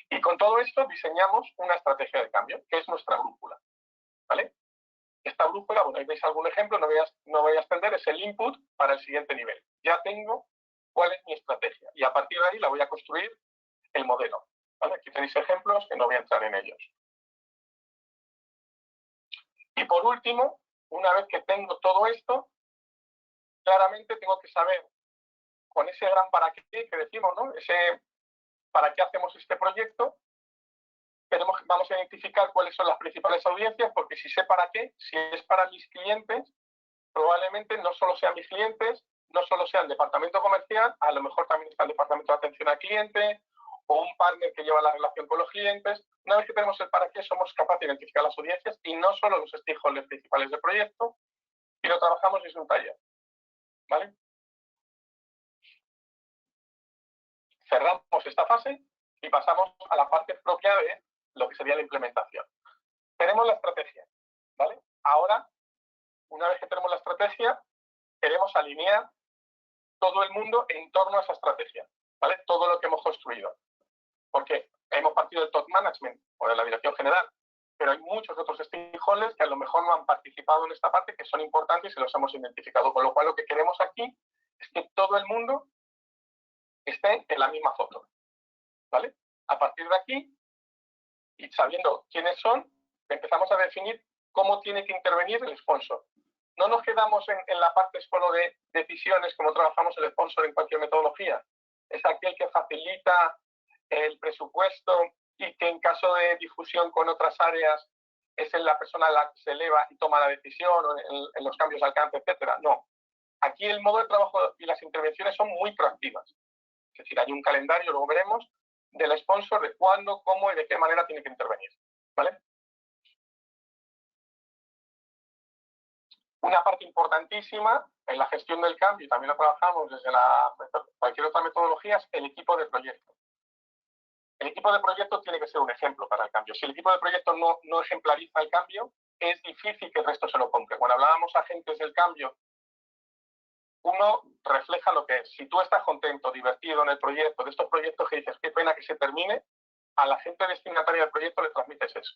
Speaker 2: Y con todo esto diseñamos una estrategia de cambio, que es nuestra brújula, ¿vale? Esta brújula, bueno, ahí veis algún ejemplo, no voy a extender, es el input para el siguiente nivel. Ya tengo cuál es mi estrategia y a partir de ahí la voy a construir el modelo, ¿vale? Aquí tenéis ejemplos que no voy a entrar en ellos. Y por último, una vez que tengo todo esto, claramente tengo que saber, con ese gran para qué que decimos, ¿no? Ese para qué hacemos este proyecto, vamos a identificar cuáles son las principales audiencias, porque si sé para qué, si es para mis clientes, probablemente no solo sean mis clientes, no solo sea el departamento comercial, a lo mejor también está el departamento de atención al cliente o un partner que lleva la relación con los clientes. Una vez que tenemos el para qué, somos capaces de identificar las audiencias y no solo los stakeholders principales del proyecto, y lo trabajamos desde un taller, ¿vale? Cerramos esta fase y pasamos a la parte propia de lo que sería la implementación. Tenemos la estrategia, ¿vale? Ahora, una vez que tenemos la estrategia, queremos alinear todo el mundo en torno a esa estrategia, ¿vale? Todo lo que hemos construido. Porque hemos partido del top management o de la dirección general, pero hay muchos otros stakeholders que a lo mejor no han participado en esta parte, que son importantes y los hemos identificado. Con lo cual, lo que queremos aquí es que todo el mundo esté en la misma foto, ¿vale? A partir de aquí, y sabiendo quiénes son, empezamos a definir cómo tiene que intervenir el sponsor. No nos quedamos en la parte solo de decisiones, como trabajamos el sponsor en cualquier metodología. Es aquel que facilita el presupuesto y que en caso de difusión con otras áreas es la persona a la que se eleva y toma la decisión en los cambios de alcance, etcétera. No. Aquí el modo de trabajo y las intervenciones son muy proactivas. Es decir, hay un calendario, luego veremos, del sponsor de cuándo, cómo y de qué manera tiene que intervenir, ¿vale? Una parte importantísima en la gestión del cambio, y también lo trabajamos desde cualquier otra metodología, es el equipo de proyecto. El equipo de proyecto tiene que ser un ejemplo para el cambio. Si el equipo de proyecto no ejemplariza el cambio, es difícil que el resto se lo compre. Cuando hablábamos a agentes del cambio, uno refleja lo que es. Si tú estás contento, divertido en el proyecto, de estos proyectos que dices, qué pena que se termine, a la gente destinataria del proyecto le transmites eso.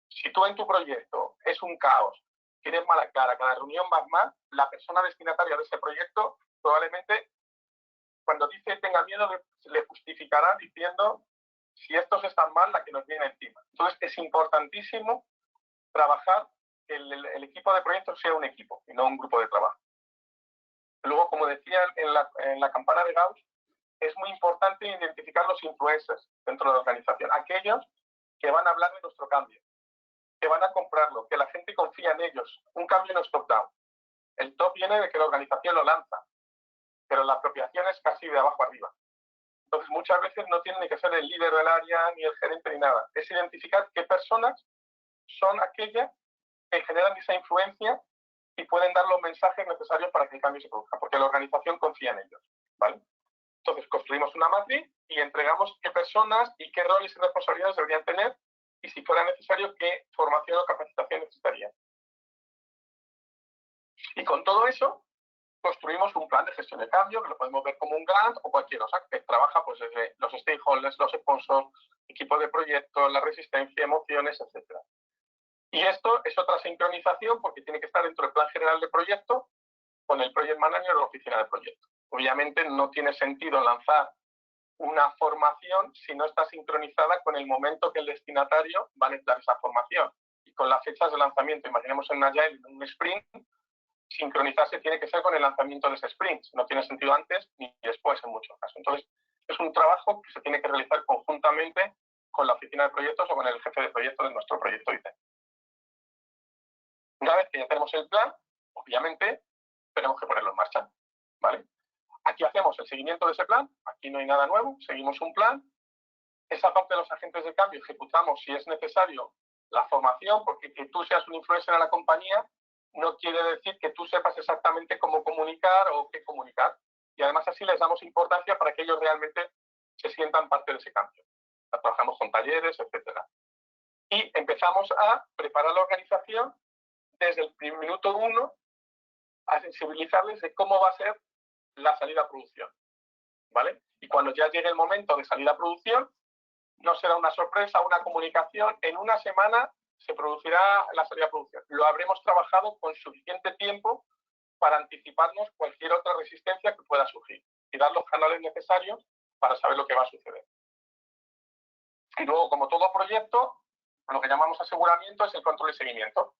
Speaker 2: Si tú en tu proyecto es un caos, tienes mala cara, cada reunión vas mal, la persona destinataria de ese proyecto probablemente cuando dice tenga miedo le justificará diciendo si estos están mal, la que nos viene encima. Entonces es importantísimo trabajar que el equipo de proyectos sea un equipo y no un grupo de trabajo. Luego, como decía en la campana de Gauss, es muy importante identificar los influencers dentro de la organización, aquellos que van a hablar de nuestro cambio, que van a comprarlo, que la gente confía en ellos. Un cambio no es top-down. El top viene de que la organización lo lanza, pero la apropiación es casi de abajo arriba. Entonces, muchas veces no tiene ni que ser el líder del área, ni el gerente, ni nada. Es identificar qué personas son aquellas que generan esa influencia y pueden dar los mensajes necesarios para que el cambio se produzca, porque la organización confía en ellos, ¿vale? Entonces, construimos una matriz y entregamos qué personas y qué roles y responsabilidades deberían tener y, si fuera necesario, qué formación o capacitación necesitarían. Y con todo eso, construimos un plan de gestión de cambio, que lo podemos ver como un Gantt o cualquier cosa, que trabaja pues, desde los stakeholders, los sponsors, equipos de proyecto, la resistencia, emociones, etc. Y esto es otra sincronización porque tiene que estar dentro del plan general de proyecto con el project manager o la oficina de proyecto. Obviamente no tiene sentido lanzar una formación si no está sincronizada con el momento que el destinatario va a necesitar esa formación y con las fechas de lanzamiento. Imaginemos en Agile, en un sprint, sincronizarse tiene que ser con el lanzamiento de ese sprint. No tiene sentido antes ni después en muchos casos. Entonces, es un trabajo que se tiene que realizar conjuntamente con la oficina de proyectos o con el jefe de proyecto de nuestro proyecto IT. Una vez que ya tenemos el plan, obviamente, tenemos que ponerlo en marcha, ¿vale? Aquí hacemos el seguimiento de ese plan, aquí no hay nada nuevo, seguimos un plan. Esa parte de los agentes de cambio ejecutamos si es necesario la formación, porque que tú seas un influencer en la compañía no quiere decir que tú sepas exactamente cómo comunicar o qué comunicar. Y además así les damos importancia para que ellos realmente se sientan parte de ese cambio. Trabajamos con talleres, etcétera. Y empezamos a preparar la organización desde el minuto 1 a sensibilizarles de cómo va a ser la salida a producción, ¿vale? Y cuando ya llegue el momento de salida a producción, no será una sorpresa, una comunicación. En una semana se producirá la salida a producción. Lo habremos trabajado con suficiente tiempo para anticiparnos cualquier otra resistencia que pueda surgir y dar los canales necesarios para saber lo que va a suceder. Y luego, como todo proyecto, lo que llamamos aseguramiento es el control y seguimiento.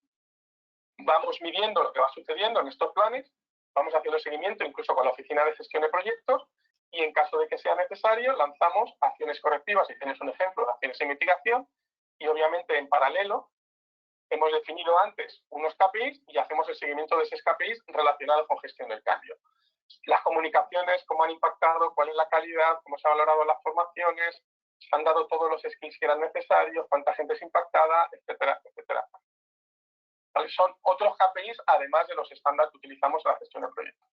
Speaker 2: Vamos midiendo lo que va sucediendo en estos planes, vamos haciendo seguimiento incluso con la Oficina de Gestión de Proyectos y en caso de que sea necesario lanzamos acciones correctivas, y tienes un ejemplo de acciones de mitigación, y obviamente en paralelo hemos definido antes unos KPIs y hacemos el seguimiento de esos KPIs relacionados con gestión del cambio. Las comunicaciones, cómo han impactado, cuál es la calidad, cómo se han valorado las formaciones, se han dado todos los skills que eran necesarios, cuánta gente es impactada, etcétera, etcétera. Son otros KPIs además de los estándares que utilizamos en la gestión de proyectos.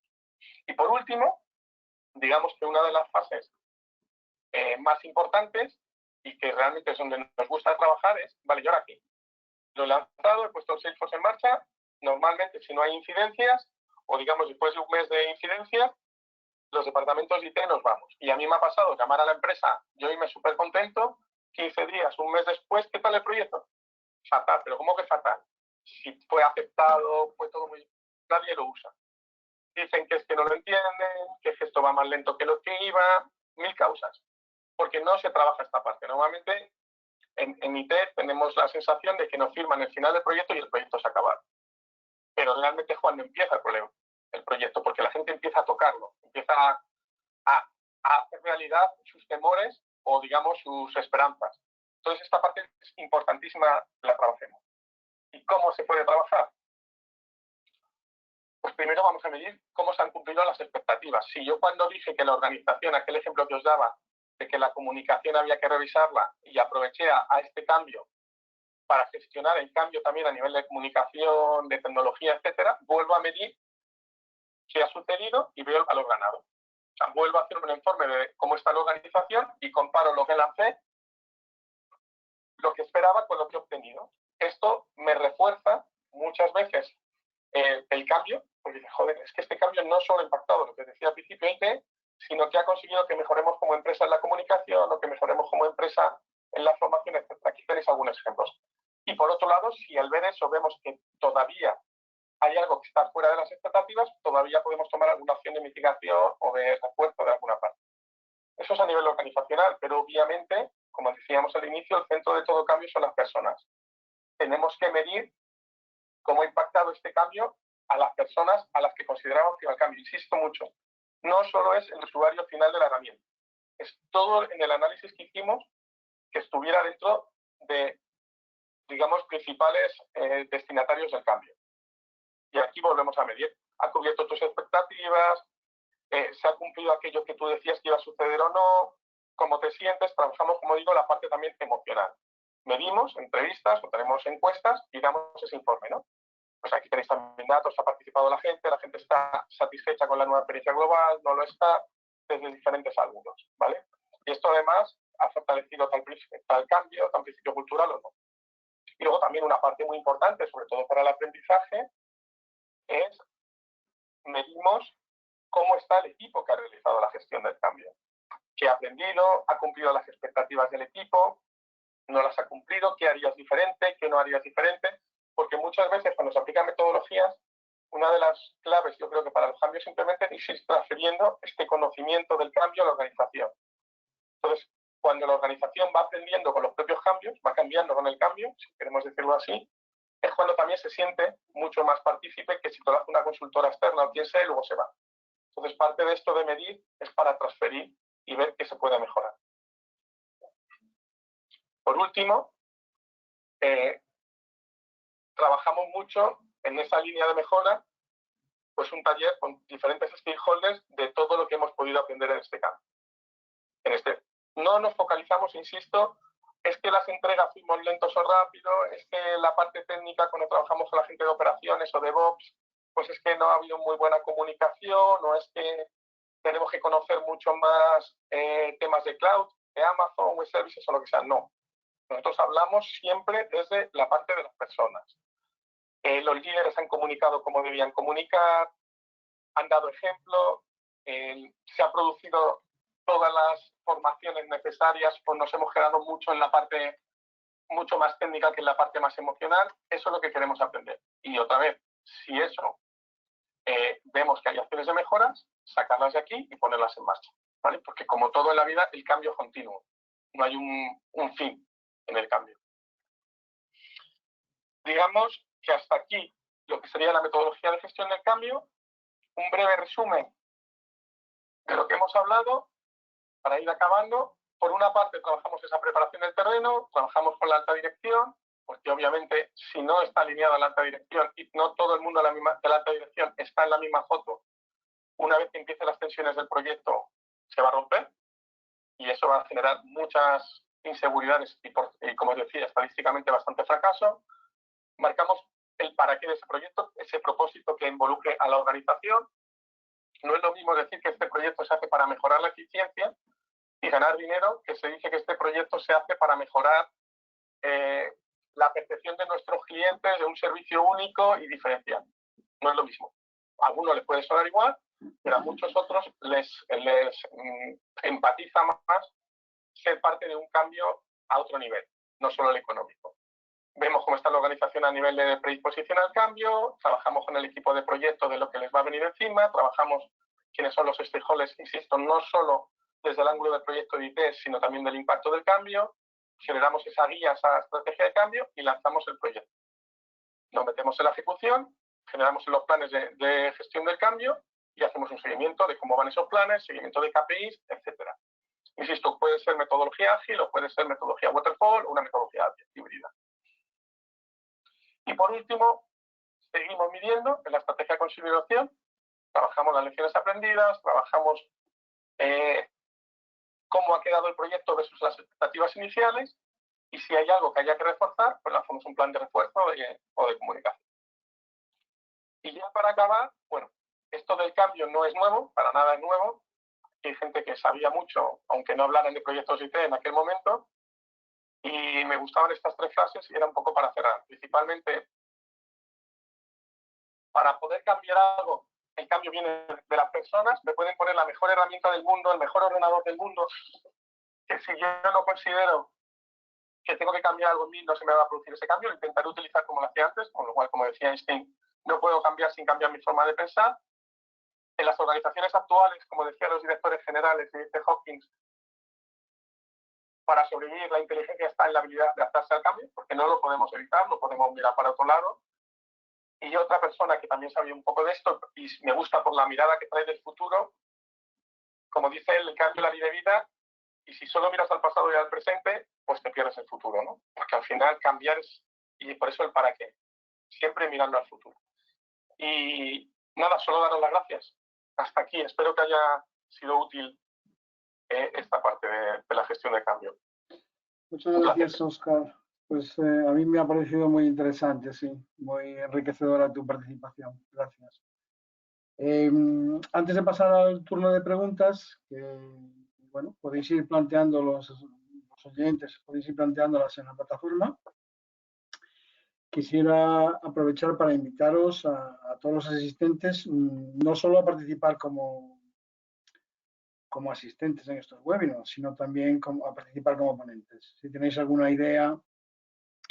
Speaker 2: Y por último, digamos que una de las fases más importantes y que realmente es donde nos gusta trabajar es, vale, yo ahora aquí lo he lanzado, he puesto el Salesforce en marcha, normalmente si no hay incidencias o digamos después de un mes de incidencias, los departamentos de IT nos vamos. Y a mí me ha pasado llamar a la empresa, yo irme súper contento, 15 días, un mes después, ¿qué tal el proyecto? Fatal, pero ¿cómo que fatal? Si fue aceptado, fue todo muy... Nadie lo usa. Dicen que es que no lo entienden, que esto va más lento que lo que iba, 1000 causas. Porque no se trabaja esta parte. Normalmente en IT tenemos la sensación de que nos firman el final del proyecto y el proyecto se acaba. Pero realmente es cuando empieza el problema, el proyecto, porque la gente empieza a tocarlo, empieza a hacer realidad sus temores o, digamos, sus esperanzas. Entonces, esta parte es importantísima, la trabajemos. ¿Y cómo se puede trabajar? Pues primero vamos a medir cómo se han cumplido las expectativas. Si yo cuando dije que la organización, aquel ejemplo que os daba, de que la comunicación había que revisarla y aproveché a este cambio para gestionar el cambio también a nivel de comunicación, de tecnología, etcétera, vuelvo a medir qué ha sucedido y veo el valor ganado. O sea, vuelvo a hacer un informe de cómo está la organización y comparo lo que lancé, lo que esperaba con lo que he obtenido. Esto me refuerza muchas veces el cambio, porque dice, joder, es que este cambio no solo ha impactado lo que decía al principio IT, sino que ha conseguido que mejoremos como empresa en la comunicación o que mejoremos como empresa en la formación, etc. Aquí tenéis algunos ejemplos. Y por otro lado, si al ver eso vemos que todavía hay algo que está fuera de las expectativas, todavía podemos tomar alguna acción de mitigación o de refuerzo de alguna parte. Eso es a nivel organizacional, pero obviamente, como decíamos al inicio, el centro de todo cambio son las personas. Tenemos que medir cómo ha impactado este cambio a las personas a las que consideramos que va el cambio. Insisto mucho, no solo es el usuario final de la herramienta, es todo en el análisis que hicimos que estuviera dentro de, digamos, principales destinatarios del cambio. Y aquí volvemos a medir. ¿Ha cubierto tus expectativas? ¿Se ha cumplido aquello que tú decías que iba a suceder o no? ¿Cómo te sientes? Trabajamos, como digo, la parte también emocional. Medimos entrevistas o tenemos encuestas y damos ese informe, ¿no? Pues aquí tenéis también datos, ha participado la gente está satisfecha con la nueva experiencia global, no lo está, desde diferentes ángulos, ¿vale? Y esto además ha fortalecido tal cambio, tal principio cultural o no. Y luego también una parte muy importante, sobre todo para el aprendizaje, es medimos cómo está el equipo que ha realizado la gestión del cambio. ¿Qué ha aprendido? ¿Ha cumplido las expectativas del equipo? ¿No las ha cumplido? ¿Qué harías diferente? ¿Qué no harías diferente? Porque muchas veces cuando se aplican metodologías, una de las claves, yo creo que para los cambios simplemente es ir transfiriendo este conocimiento del cambio a la organización. Entonces, cuando la organización va aprendiendo con los propios cambios, va cambiando con el cambio, si queremos decirlo así, es cuando también se siente mucho más partícipe que si te lo hace una consultora externa o quien sea y luego se va. Entonces, parte de esto de medir es para transferir y ver qué se puede mejorar. Por último, trabajamos mucho en esa línea de mejora, pues un taller con diferentes stakeholders de todo lo que hemos podido aprender en este campo. No nos focalizamos, insisto, es que las entregas fuimos lentos o rápido, es que la parte técnica cuando trabajamos con la gente de operaciones o de DevOps, pues es que no ha habido muy buena comunicación, o es que tenemos que conocer mucho más temas de cloud, de Amazon, web services o lo que sea. No. Nosotros hablamos siempre desde la parte de las personas. Los líderes han comunicado cómo debían comunicar, han dado ejemplo, se han producido todas las formaciones necesarias, pues nos hemos quedado mucho en la parte mucho más técnica que en la parte más emocional. Eso es lo que queremos aprender. Y otra vez, si eso vemos que hay acciones de mejoras, sacarlas de aquí y ponerlas en marcha, ¿vale? Porque como todo en la vida, el cambio es continuo. No hay un fin en el cambio. Digamos que hasta aquí lo que sería la metodología de gestión del cambio. Un breve resumen de lo que hemos hablado para ir acabando. Por una parte, trabajamos esa preparación del terreno, trabajamos con la alta dirección, porque obviamente si no está alineada la alta dirección y no todo el mundo de la alta dirección está en la misma foto, una vez que empiecen las tensiones del proyecto se va a romper y eso va a generar muchas inseguridades y como os decía, estadísticamente bastante fracaso. Marcamos el para qué de ese proyecto, ese propósito que involucre a la organización. No es lo mismo decir que este proyecto se hace para mejorar la eficiencia y ganar dinero, que se dice que este proyecto se hace para mejorar la percepción de nuestros clientes de un servicio único y diferencial. No es lo mismo. A algunos les puede sonar igual, pero a muchos otros les empatiza más ser parte de un cambio a otro nivel, no solo el económico. Vemos cómo está la organización a nivel de predisposición al cambio, trabajamos con el equipo de proyecto de lo que les va a venir encima, trabajamos quiénes son los stakeholders, insisto, no solo desde el ángulo del proyecto de IT, sino también del impacto del cambio, generamos esa guía, esa estrategia de cambio y lanzamos el proyecto. Nos metemos en la ejecución, generamos los planes de gestión del cambio y hacemos un seguimiento de cómo van esos planes, seguimiento de KPIs, etc. Insisto, puede ser metodología ágil o puede ser metodología waterfall o una metodología híbrida. Y por último, seguimos midiendo en la estrategia de consolidación, trabajamos las lecciones aprendidas, trabajamos cómo ha quedado el proyecto versus las expectativas iniciales y si hay algo que haya que reforzar, pues lanzamos un plan de refuerzo o de comunicación. Y ya para acabar, bueno, esto del cambio no es nuevo, para nada es nuevo. Hay gente que sabía mucho, aunque no hablaran de proyectos IT en aquel momento, y me gustaban estas tres frases y era un poco para cerrar. Principalmente, para poder cambiar algo, el cambio viene de las personas, me pueden poner la mejor herramienta del mundo, el mejor ordenador del mundo, que si yo no considero que tengo que cambiar algo en mí, no se me va a producir ese cambio, lo intentaré utilizar como lo hacía antes, con lo cual, como decía Einstein, no puedo cambiar sin cambiar mi forma de pensar. En las organizaciones actuales, como decían los directores generales y dice Hawkins, para sobrevivir la inteligencia está en la habilidad de adaptarse al cambio, porque no lo podemos evitar, no podemos mirar para otro lado. Y otra persona que también sabía un poco de esto, y me gusta por la mirada que trae del futuro, como dice él, el cambio es la ley de vida, y si solo miras al pasado y al presente, pues te pierdes el futuro, ¿no? Porque al final cambiar es, y por eso el para qué, siempre mirando al futuro. Y nada, solo daros las gracias. Hasta aquí, espero que haya sido útil esta parte de la gestión de cambio.
Speaker 1: Muchas gracias, Óscar. Pues a mí me ha parecido muy interesante, sí, muy enriquecedora tu participación. Gracias. Antes de pasar al turno de preguntas, bueno, podéis ir planteando los oyentes, podéis ir planteándolas en la plataforma. Quisiera aprovechar para invitaros a todos los asistentes, no solo a participar como asistentes en estos webinars, sino también a participar como ponentes. Si tenéis alguna idea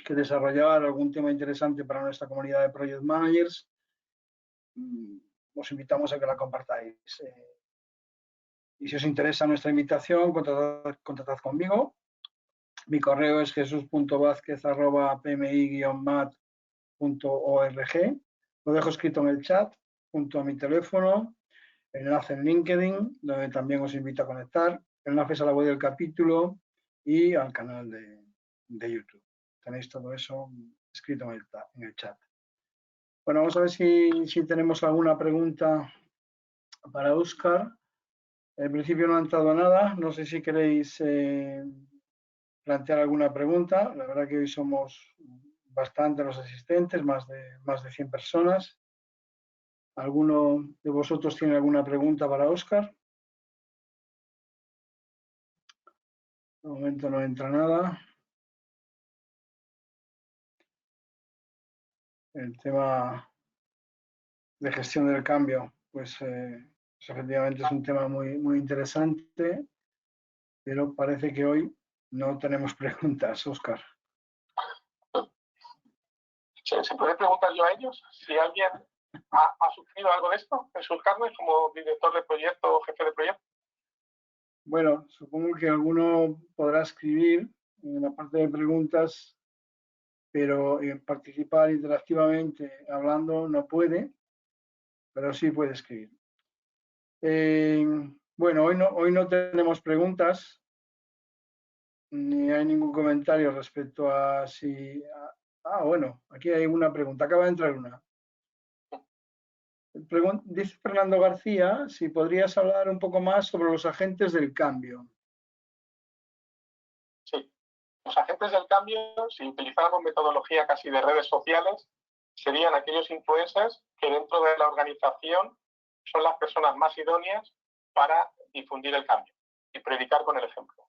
Speaker 1: que desarrollar, algún tema interesante para nuestra comunidad de Project Managers, os invitamos a que la compartáis. Y si os interesa nuestra invitación, contactad conmigo. Mi correo es jesus.vazquez@pmi-mat.org. Lo dejo escrito en el chat, junto a mi teléfono, el enlace en LinkedIn, donde también os invito a conectar, enlaces a la web del capítulo y al canal de YouTube. Tenéis todo eso escrito en el chat. Bueno, vamos a ver si tenemos alguna pregunta para Óscar. En principio no ha entrado nada. No sé si queréis plantear alguna pregunta. La verdad que hoy somos bastante los asistentes, más de 100 personas. ¿Alguno de vosotros tiene alguna pregunta para Óscar? De momento no entra nada. El tema de gestión del cambio pues efectivamente es un tema muy interesante, pero parece que hoy no tenemos preguntas, Óscar.
Speaker 2: ¿Se puede preguntar yo a ellos si alguien ha sufrido algo de esto en sus carnes como director de proyecto o jefe de proyecto?
Speaker 1: Bueno, supongo que alguno podrá escribir en la parte de preguntas, pero participar interactivamente hablando no puede, pero sí puede escribir. Bueno, hoy no tenemos preguntas, ni hay ningún comentario respecto a si... bueno, aquí hay una pregunta, acaba de entrar una. Dice Fernando García si podrías hablar un poco más sobre los agentes del cambio.
Speaker 2: Sí, los agentes del cambio, si utilizáramos metodología casi de redes sociales, serían aquellos influencers que dentro de la organización son las personas más idóneas para difundir el cambio y predicar con el ejemplo.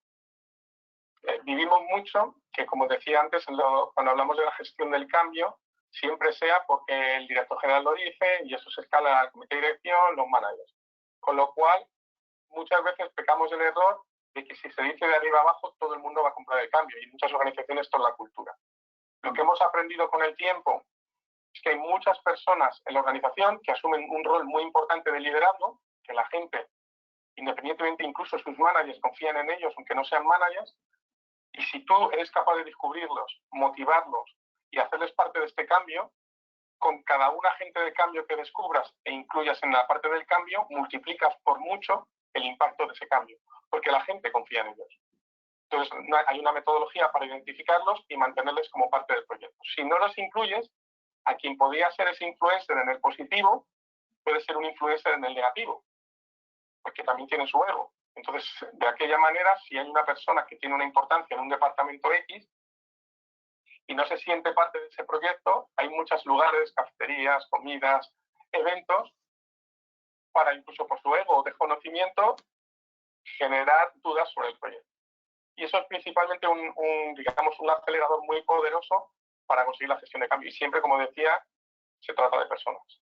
Speaker 2: Vivimos mucho que, como decía antes, cuando hablamos de la gestión del cambio, siempre sea porque el director general lo dice y eso se escala al comité de dirección, los managers. Con lo cual, muchas veces pecamos del error de que si se dice de arriba abajo, todo el mundo va a comprar el cambio y en muchas organizaciones esto es la cultura. Lo que hemos aprendido con el tiempo es que hay muchas personas en la organización que asumen un rol muy importante de liderazgo, que la gente, independientemente incluso sus managers, confían en ellos, aunque no sean managers, y si tú eres capaz de descubrirlos, motivarlos y hacerles parte de este cambio, con cada un agente de cambio que descubras e incluyas en la parte del cambio, multiplicas por mucho el impacto de ese cambio, porque la gente confía en ellos. Entonces, hay una metodología para identificarlos y mantenerles como parte del proyecto. Si no los incluyes, a quien podría ser ese influencer en el positivo, puede ser un influencer en el negativo, porque también tiene su ego. Entonces, de aquella manera, si hay una persona que tiene una importancia en un departamento X y no se siente parte de ese proyecto, hay muchos lugares, cafeterías, comidas, eventos, para incluso por su ego o desconocimiento, generar dudas sobre el proyecto. Y eso es principalmente digamos, un acelerador muy poderoso para conseguir la gestión de cambio. Y siempre, como decía, se trata de personas.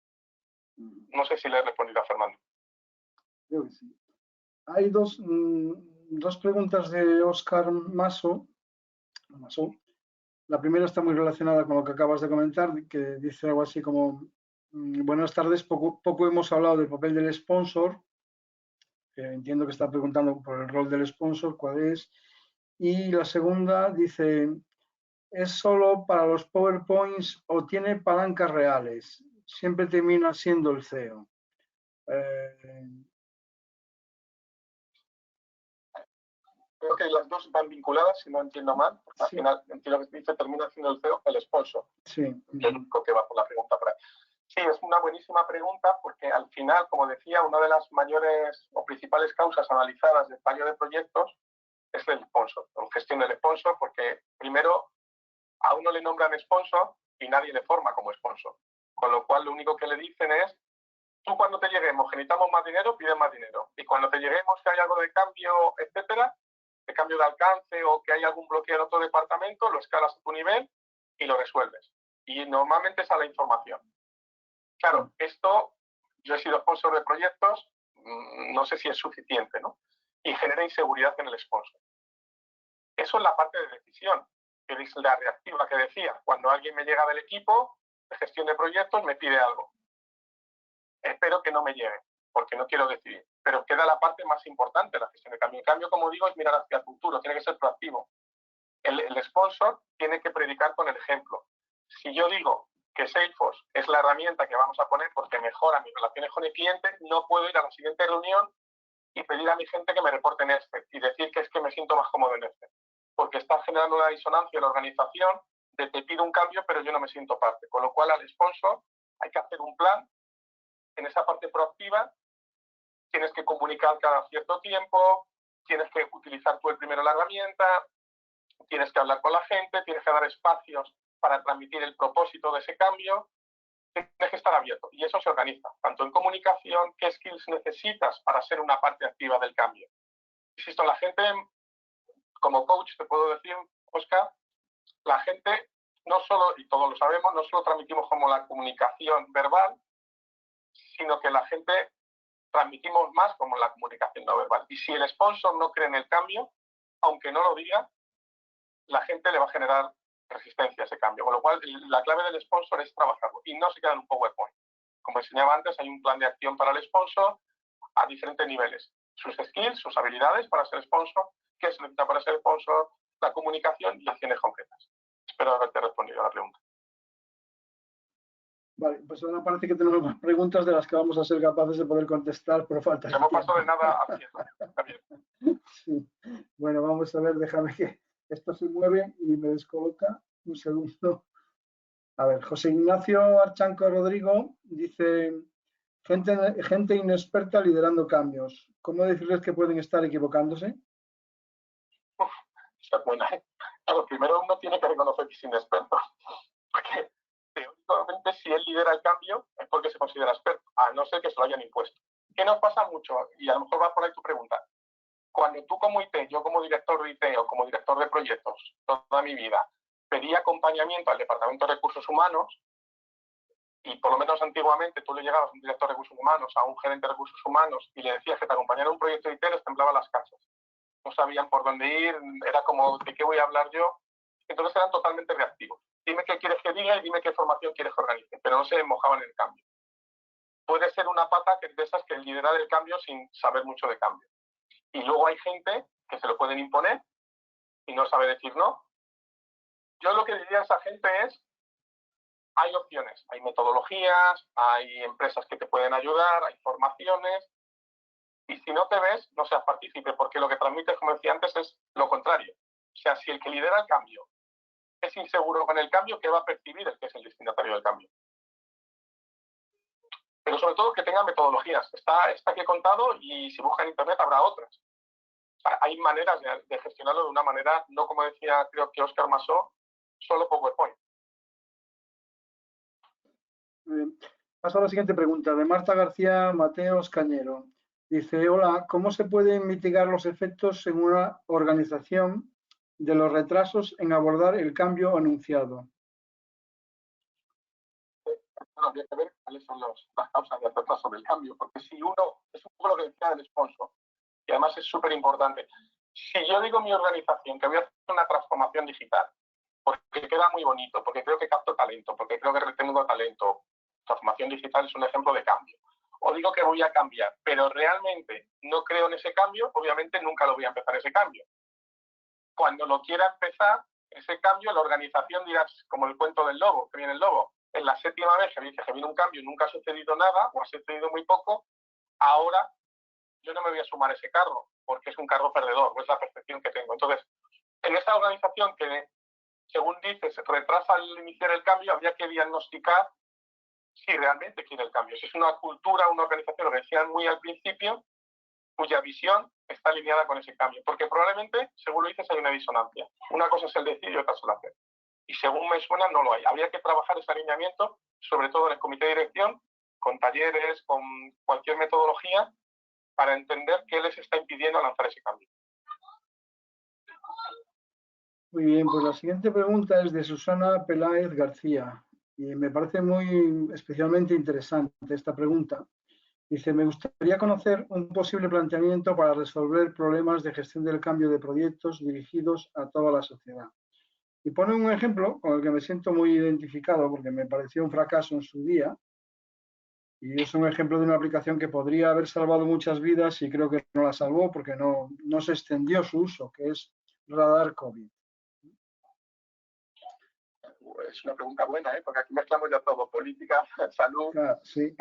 Speaker 2: No sé si le he respondido a Fernando.
Speaker 1: Creo que sí. Hay dos preguntas de Óscar Maso. La primera está muy relacionada con lo que acabas de comentar, que dice algo así como: buenas tardes, poco hemos hablado del papel del sponsor. Entiendo que está preguntando por el rol del sponsor, cuál es. Y la segunda dice: ¿es solo para los PowerPoints o tiene palancas reales? Siempre termina siendo el CEO.
Speaker 2: Creo que las dos van vinculadas, si no entiendo mal, porque al final entiendo que dice termina siendo el CEO el sponsor.
Speaker 1: Sí.
Speaker 2: Yo creo que va por la pregunta por ahí. Sí, es una buenísima pregunta porque al final, como decía, una de las mayores o principales causas analizadas del fallo de proyectos es el sponsor, la gestión del sponsor, porque primero a uno le nombran sponsor y nadie le forma como sponsor. Con lo cual, lo único que le dicen es: tú cuando te lleguemos, que necesitamos más dinero, pides más dinero. Y cuando te lleguemos, que hay algo de cambio, etcétera, de cambio de alcance o que hay algún bloqueo en otro departamento, lo escalas a tu nivel y lo resuelves. Y normalmente esa es la información. Claro, esto, yo he sido sponsor de proyectos, no sé si es suficiente, ¿no? Y genera inseguridad en el sponsor. Eso es la parte de decisión, que es la reactiva que decía. Cuando alguien me llega del equipo de gestión de proyectos, me pide algo. Espero que no me llegue, porque no quiero decidir. Pero queda la parte más importante de la gestión de cambio. En cambio, como digo, es mirar hacia el futuro, tiene que ser proactivo. El sponsor tiene que predicar con el ejemplo. Si yo digo que Salesforce es la herramienta que vamos a poner porque mejora mis relaciones con el cliente, no puedo ir a la siguiente reunión y pedir a mi gente que me reporte en este y decir que es que me siento más cómodo en este. Porque está generando una disonancia en la organización de te pido un cambio, pero yo no me siento parte. Con lo cual, al sponsor hay que hacer un plan. En esa parte proactiva tienes que comunicar cada cierto tiempo, tienes que utilizar tú el primero la herramienta, tienes que hablar con la gente, tienes que dar espacios para transmitir el propósito de ese cambio, tienes que estar abierto. Y eso se organiza, tanto en comunicación, qué skills necesitas para ser una parte activa del cambio. Insisto, la gente, como coach, te puedo decir, Óscar, la gente no solo, y todos lo sabemos, no solo transmitimos como la comunicación verbal, sino que la gente transmitimos más como la comunicación no verbal. Y si el sponsor no cree en el cambio, aunque no lo diga, la gente le va a generar resistencia a ese cambio. Con lo cual, la clave del sponsor es trabajarlo y no se queda en un PowerPoint. Como enseñaba antes, hay un plan de acción para el sponsor a diferentes niveles. Sus skills, sus habilidades para ser sponsor, qué se necesita para ser sponsor, la comunicación y acciones concretas. Espero haberte respondido a la pregunta.
Speaker 1: Vale, pues ahora parece que tenemos más preguntas de las que vamos a ser capaces de poder contestar por falta de
Speaker 2: tiempo. No
Speaker 1: tiempo.
Speaker 2: paso de nada a cierto.
Speaker 1: Sí. Bueno, vamos a ver, déjame que esto se mueve y me descoloca. Un segundo. A ver, José Ignacio Archanco Rodrigo dice, gente inexperta liderando cambios. ¿Cómo decirles que pueden estar equivocándose?
Speaker 2: Esa es buena. Claro, primero uno tiene que reconocer que es inexperto. Porque teóricamente si él lidera el cambio es porque se considera experto, a no ser que se lo hayan impuesto. ¿Qué nos pasa mucho? Y a lo mejor va por ahí tu pregunta. Cuando tú como IT, yo como director de IT o como director de proyectos, toda mi vida, pedí acompañamiento al Departamento de Recursos Humanos, y por lo menos antiguamente tú le llegabas a un director de recursos humanos, a un gerente de recursos humanos, y le decías que te acompañara a un proyecto de IT, les temblaba las casas. No sabían por dónde ir, era como, ¿de qué voy a hablar yo? Entonces eran totalmente reactivos. Dime qué quieres que diga y dime qué formación quieres que organice, pero no se mojaban en el cambio. Puede ser una pata de esas que lidera el cambio sin saber mucho de cambio. Y luego hay gente que se lo pueden imponer y no sabe decir no. Yo lo que diría a esa gente es, hay opciones, hay metodologías, hay empresas que te pueden ayudar, hay formaciones, y si no te ves, no seas partícipe, porque lo que transmites, como decía antes, es lo contrario. O sea, si el que lidera el cambio es inseguro con el cambio, ¿qué va a percibir el que es el destinatario del cambio? Pero sobre todo que tengan metodologías. Esta que he contado y si buscan en internet habrá otras. O sea, hay maneras de gestionarlo de una manera, no como decía creo que Óscar Masó, solo PowerPoint.
Speaker 1: Paso a la siguiente pregunta, de Marta García Mateos Cañero. Dice, hola, ¿cómo se pueden mitigar los efectos en una organización de los retrasos en abordar el cambio anunciado?
Speaker 2: Bueno, habría que ver cuáles son las causas del retraso del cambio, porque si uno, es un poco lo que decía del sponsor, y además es súper importante. Si yo digo a mi organización que voy a hacer una transformación digital, porque queda muy bonito, porque creo que capto talento, porque creo que retengo talento, transformación digital es un ejemplo de cambio, o digo que voy a cambiar, pero realmente no creo en ese cambio, obviamente nunca lo voy a empezar ese cambio. Cuando lo quiera empezar, ese cambio, la organización dirá, como el cuento del lobo, que viene el lobo, en la 7ª vez que dice que viene un cambio y nunca ha sucedido nada, o ha sucedido muy poco, ahora yo no me voy a sumar a ese carro, porque es un carro perdedor, o es la percepción que tengo. Entonces, en esa organización que, según dices, retrasa al iniciar el cambio, habría que diagnosticar si realmente quiere el cambio. Si es una cultura, una organización, lo que decían muy al principio, cuya visión está alineada con ese cambio. Porque probablemente, según lo dices, hay una disonancia. Una cosa es el decir y otra es el hacer. Y según me suena, no lo hay. Habría que trabajar ese alineamiento, sobre todo en el comité de dirección, con talleres, con cualquier metodología, para entender qué les está impidiendo lanzar ese cambio.
Speaker 1: Muy bien, pues la siguiente pregunta es de Susana Peláez García y me parece muy especialmente interesante esta pregunta. Dice, me gustaría conocer un posible planteamiento para resolver problemas de gestión del cambio de proyectos dirigidos a toda la sociedad. Y pone un ejemplo con el que me siento muy identificado porque me pareció un fracaso en su día. Y es un ejemplo de una aplicación que podría haber salvado muchas vidas y creo que no la salvó porque no se extendió su uso, que es Radar COVID.
Speaker 2: Es una pregunta buena, porque aquí mezclamos ya todo, política, salud.
Speaker 1: Claro, sí.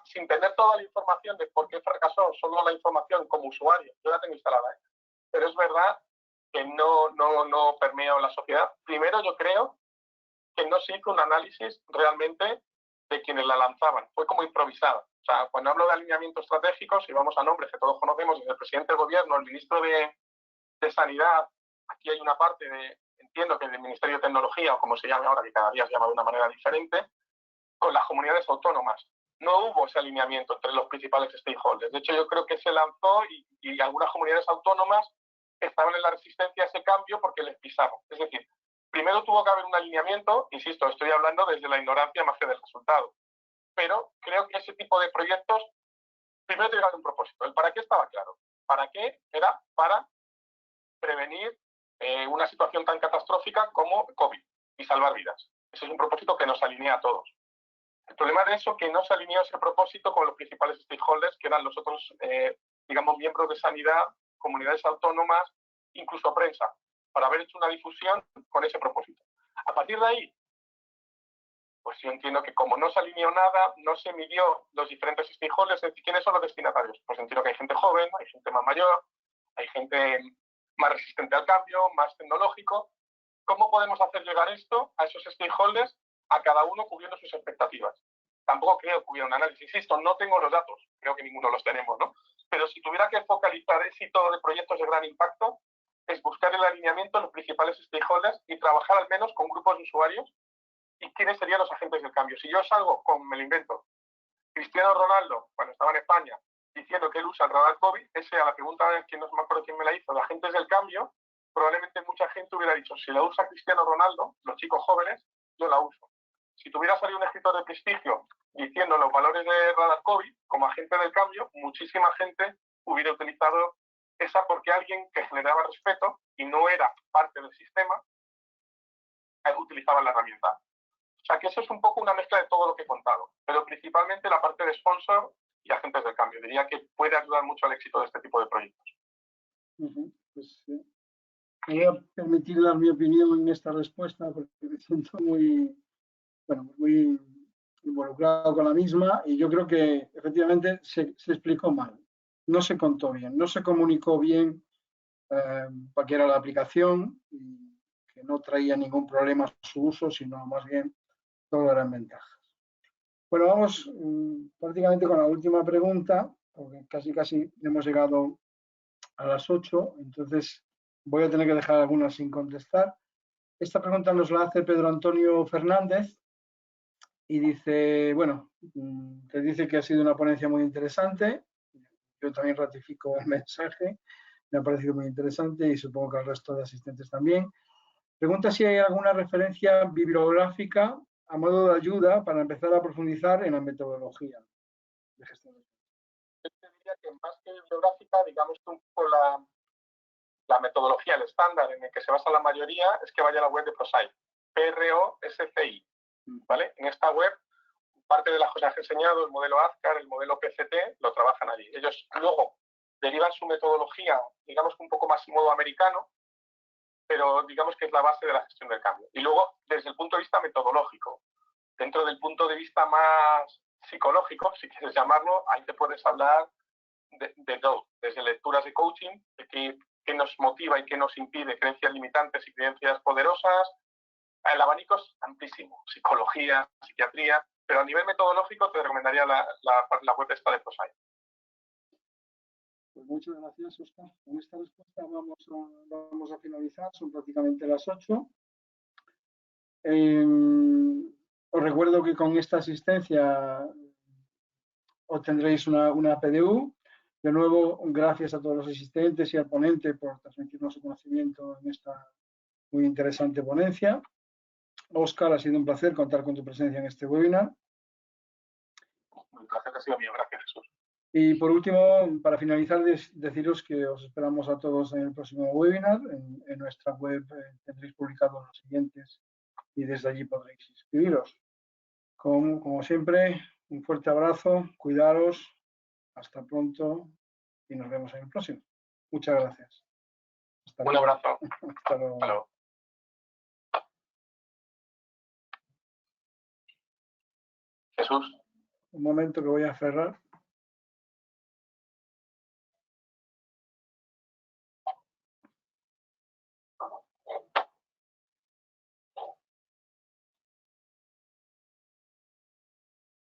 Speaker 2: Sin tener toda la información de por qué fracasó, solo la información como usuario, yo la tengo instalada, pero es verdad que no permea en la sociedad. Primero, yo creo que no se hizo un análisis realmente de quienes la lanzaban, fue como improvisada. O sea, cuando hablo de alineamiento estratégico, si vamos a nombres que todos conocemos, desde el presidente del gobierno, el ministro de Sanidad, aquí hay una parte de, entiendo que del Ministerio de Tecnología, o como se llame ahora, que cada día se llama de una manera diferente, con las comunidades autónomas. No hubo ese alineamiento entre los principales stakeholders. De hecho, yo creo que se lanzó y algunas comunidades autónomas estaban en la resistencia a ese cambio porque les pisaron. Es decir, primero tuvo que haber un alineamiento, insisto, estoy hablando desde la ignorancia más que del resultado. pero creo que ese tipo de proyectos primero tiene que haber un propósito. El para qué estaba claro. ¿Para qué? Era para prevenir una situación tan catastrófica como COVID y salvar vidas. Ese es un propósito que nos alinea a todos. El problema de eso es que no se alineó ese propósito con los principales stakeholders, que eran los otros, digamos, miembros de sanidad, comunidades autónomas, incluso prensa, para haber hecho una difusión con ese propósito. A partir de ahí, pues yo entiendo que como no se alineó nada, no se midió los diferentes stakeholders, es decir, ¿quiénes son los destinatarios? Pues entiendo que hay gente joven, hay gente más mayor, hay gente más resistente al cambio, más tecnológico. ¿Cómo podemos hacer llegar esto a esos stakeholders, a cada uno cubriendo sus expectativas? Tampoco creo que hubiera un análisis. Insisto, no tengo los datos, creo que ninguno los tenemos, ¿no? Pero si tuviera que focalizar éxito de proyectos de gran impacto, es buscar el alineamiento de los principales stakeholders y trabajar al menos con grupos de usuarios y quiénes serían los agentes del cambio. Si yo salgo con, me lo invento, Cristiano Ronaldo, cuando estaba en España, diciendo que él usa el radar COVID, a la pregunta que no me acuerdo quién me la hizo, de agentes del cambio, probablemente mucha gente hubiera dicho, si la usa Cristiano Ronaldo, los chicos jóvenes, yo la uso. Si tuviera salido un escritor de prestigio diciendo los valores de radar COVID como agente del cambio, muchísima gente hubiera utilizado esa porque alguien que generaba respeto y no era parte del sistema utilizaba la herramienta. O sea que eso es un poco una mezcla de todo lo que he contado, pero principalmente la parte de sponsor y agentes del cambio. Diría que puede ayudar mucho al éxito de este tipo de proyectos.
Speaker 1: Pues, me voy a permitir dar mi opinión en esta respuesta porque me siento muy involucrado con la misma y yo creo que efectivamente se explicó mal. No se contó bien, no se comunicó bien para qué era la aplicación y que no traía ningún problema a su uso, sino más bien todo eran ventajas. Bueno, vamos prácticamente con la última pregunta, porque casi hemos llegado a las 8, entonces voy a tener que dejar algunas sin contestar. Esta pregunta nos la hace Pedro Antonio Fernández y dice, bueno, te dice que ha sido una ponencia muy interesante. Yo también ratifico el mensaje, me ha parecido muy interesante y supongo que al resto de asistentes también. Pregunta si hay alguna referencia bibliográfica a modo de ayuda para empezar a profundizar en la metodología de gestión.
Speaker 2: Yo te diría que más que bibliográfica, digamos que un poco la metodología, el estándar en el que se basa la mayoría es que vaya a la web de ProSci, PROSCI, ¿vale? En esta web, parte de las cosas que he enseñado, el modelo AZCAR, el modelo PCT, lo trabajan allí. Ellos luego derivan su metodología, digamos que un poco más en modo americano, pero digamos que es la base de la gestión del cambio. Y luego, desde el punto de vista metodológico, dentro del punto de vista más psicológico, si quieres llamarlo, ahí te puedes hablar de todo, desde lecturas de coaching, de qué nos motiva y qué nos impide, creencias limitantes y creencias poderosas. El abanico es amplísimo, psicología, psiquiatría, pero a nivel metodológico te recomendaría la web esta de ProSci.
Speaker 1: Pues muchas gracias, Óscar. Con esta respuesta vamos a finalizar, son prácticamente las 8. Os recuerdo que con esta asistencia obtendréis una PDU. De nuevo, gracias a todos los asistentes y al ponente por transmitirnos su conocimiento en esta muy interesante ponencia. Óscar, ha sido un placer contar con tu presencia en este webinar.
Speaker 2: Un placer ha sido mío, gracias, Jesús.
Speaker 1: Y por último, para finalizar, deciros que os esperamos a todos en el próximo webinar. En nuestra web tendréis publicados los siguientes y desde allí podréis inscribiros. Como siempre, un fuerte abrazo, cuidaros, hasta pronto y nos vemos en el próximo. Muchas gracias.
Speaker 2: Un abrazo.
Speaker 1: Hasta luego.
Speaker 2: Hasta luego. Jesús.
Speaker 1: Un momento que voy a cerrar.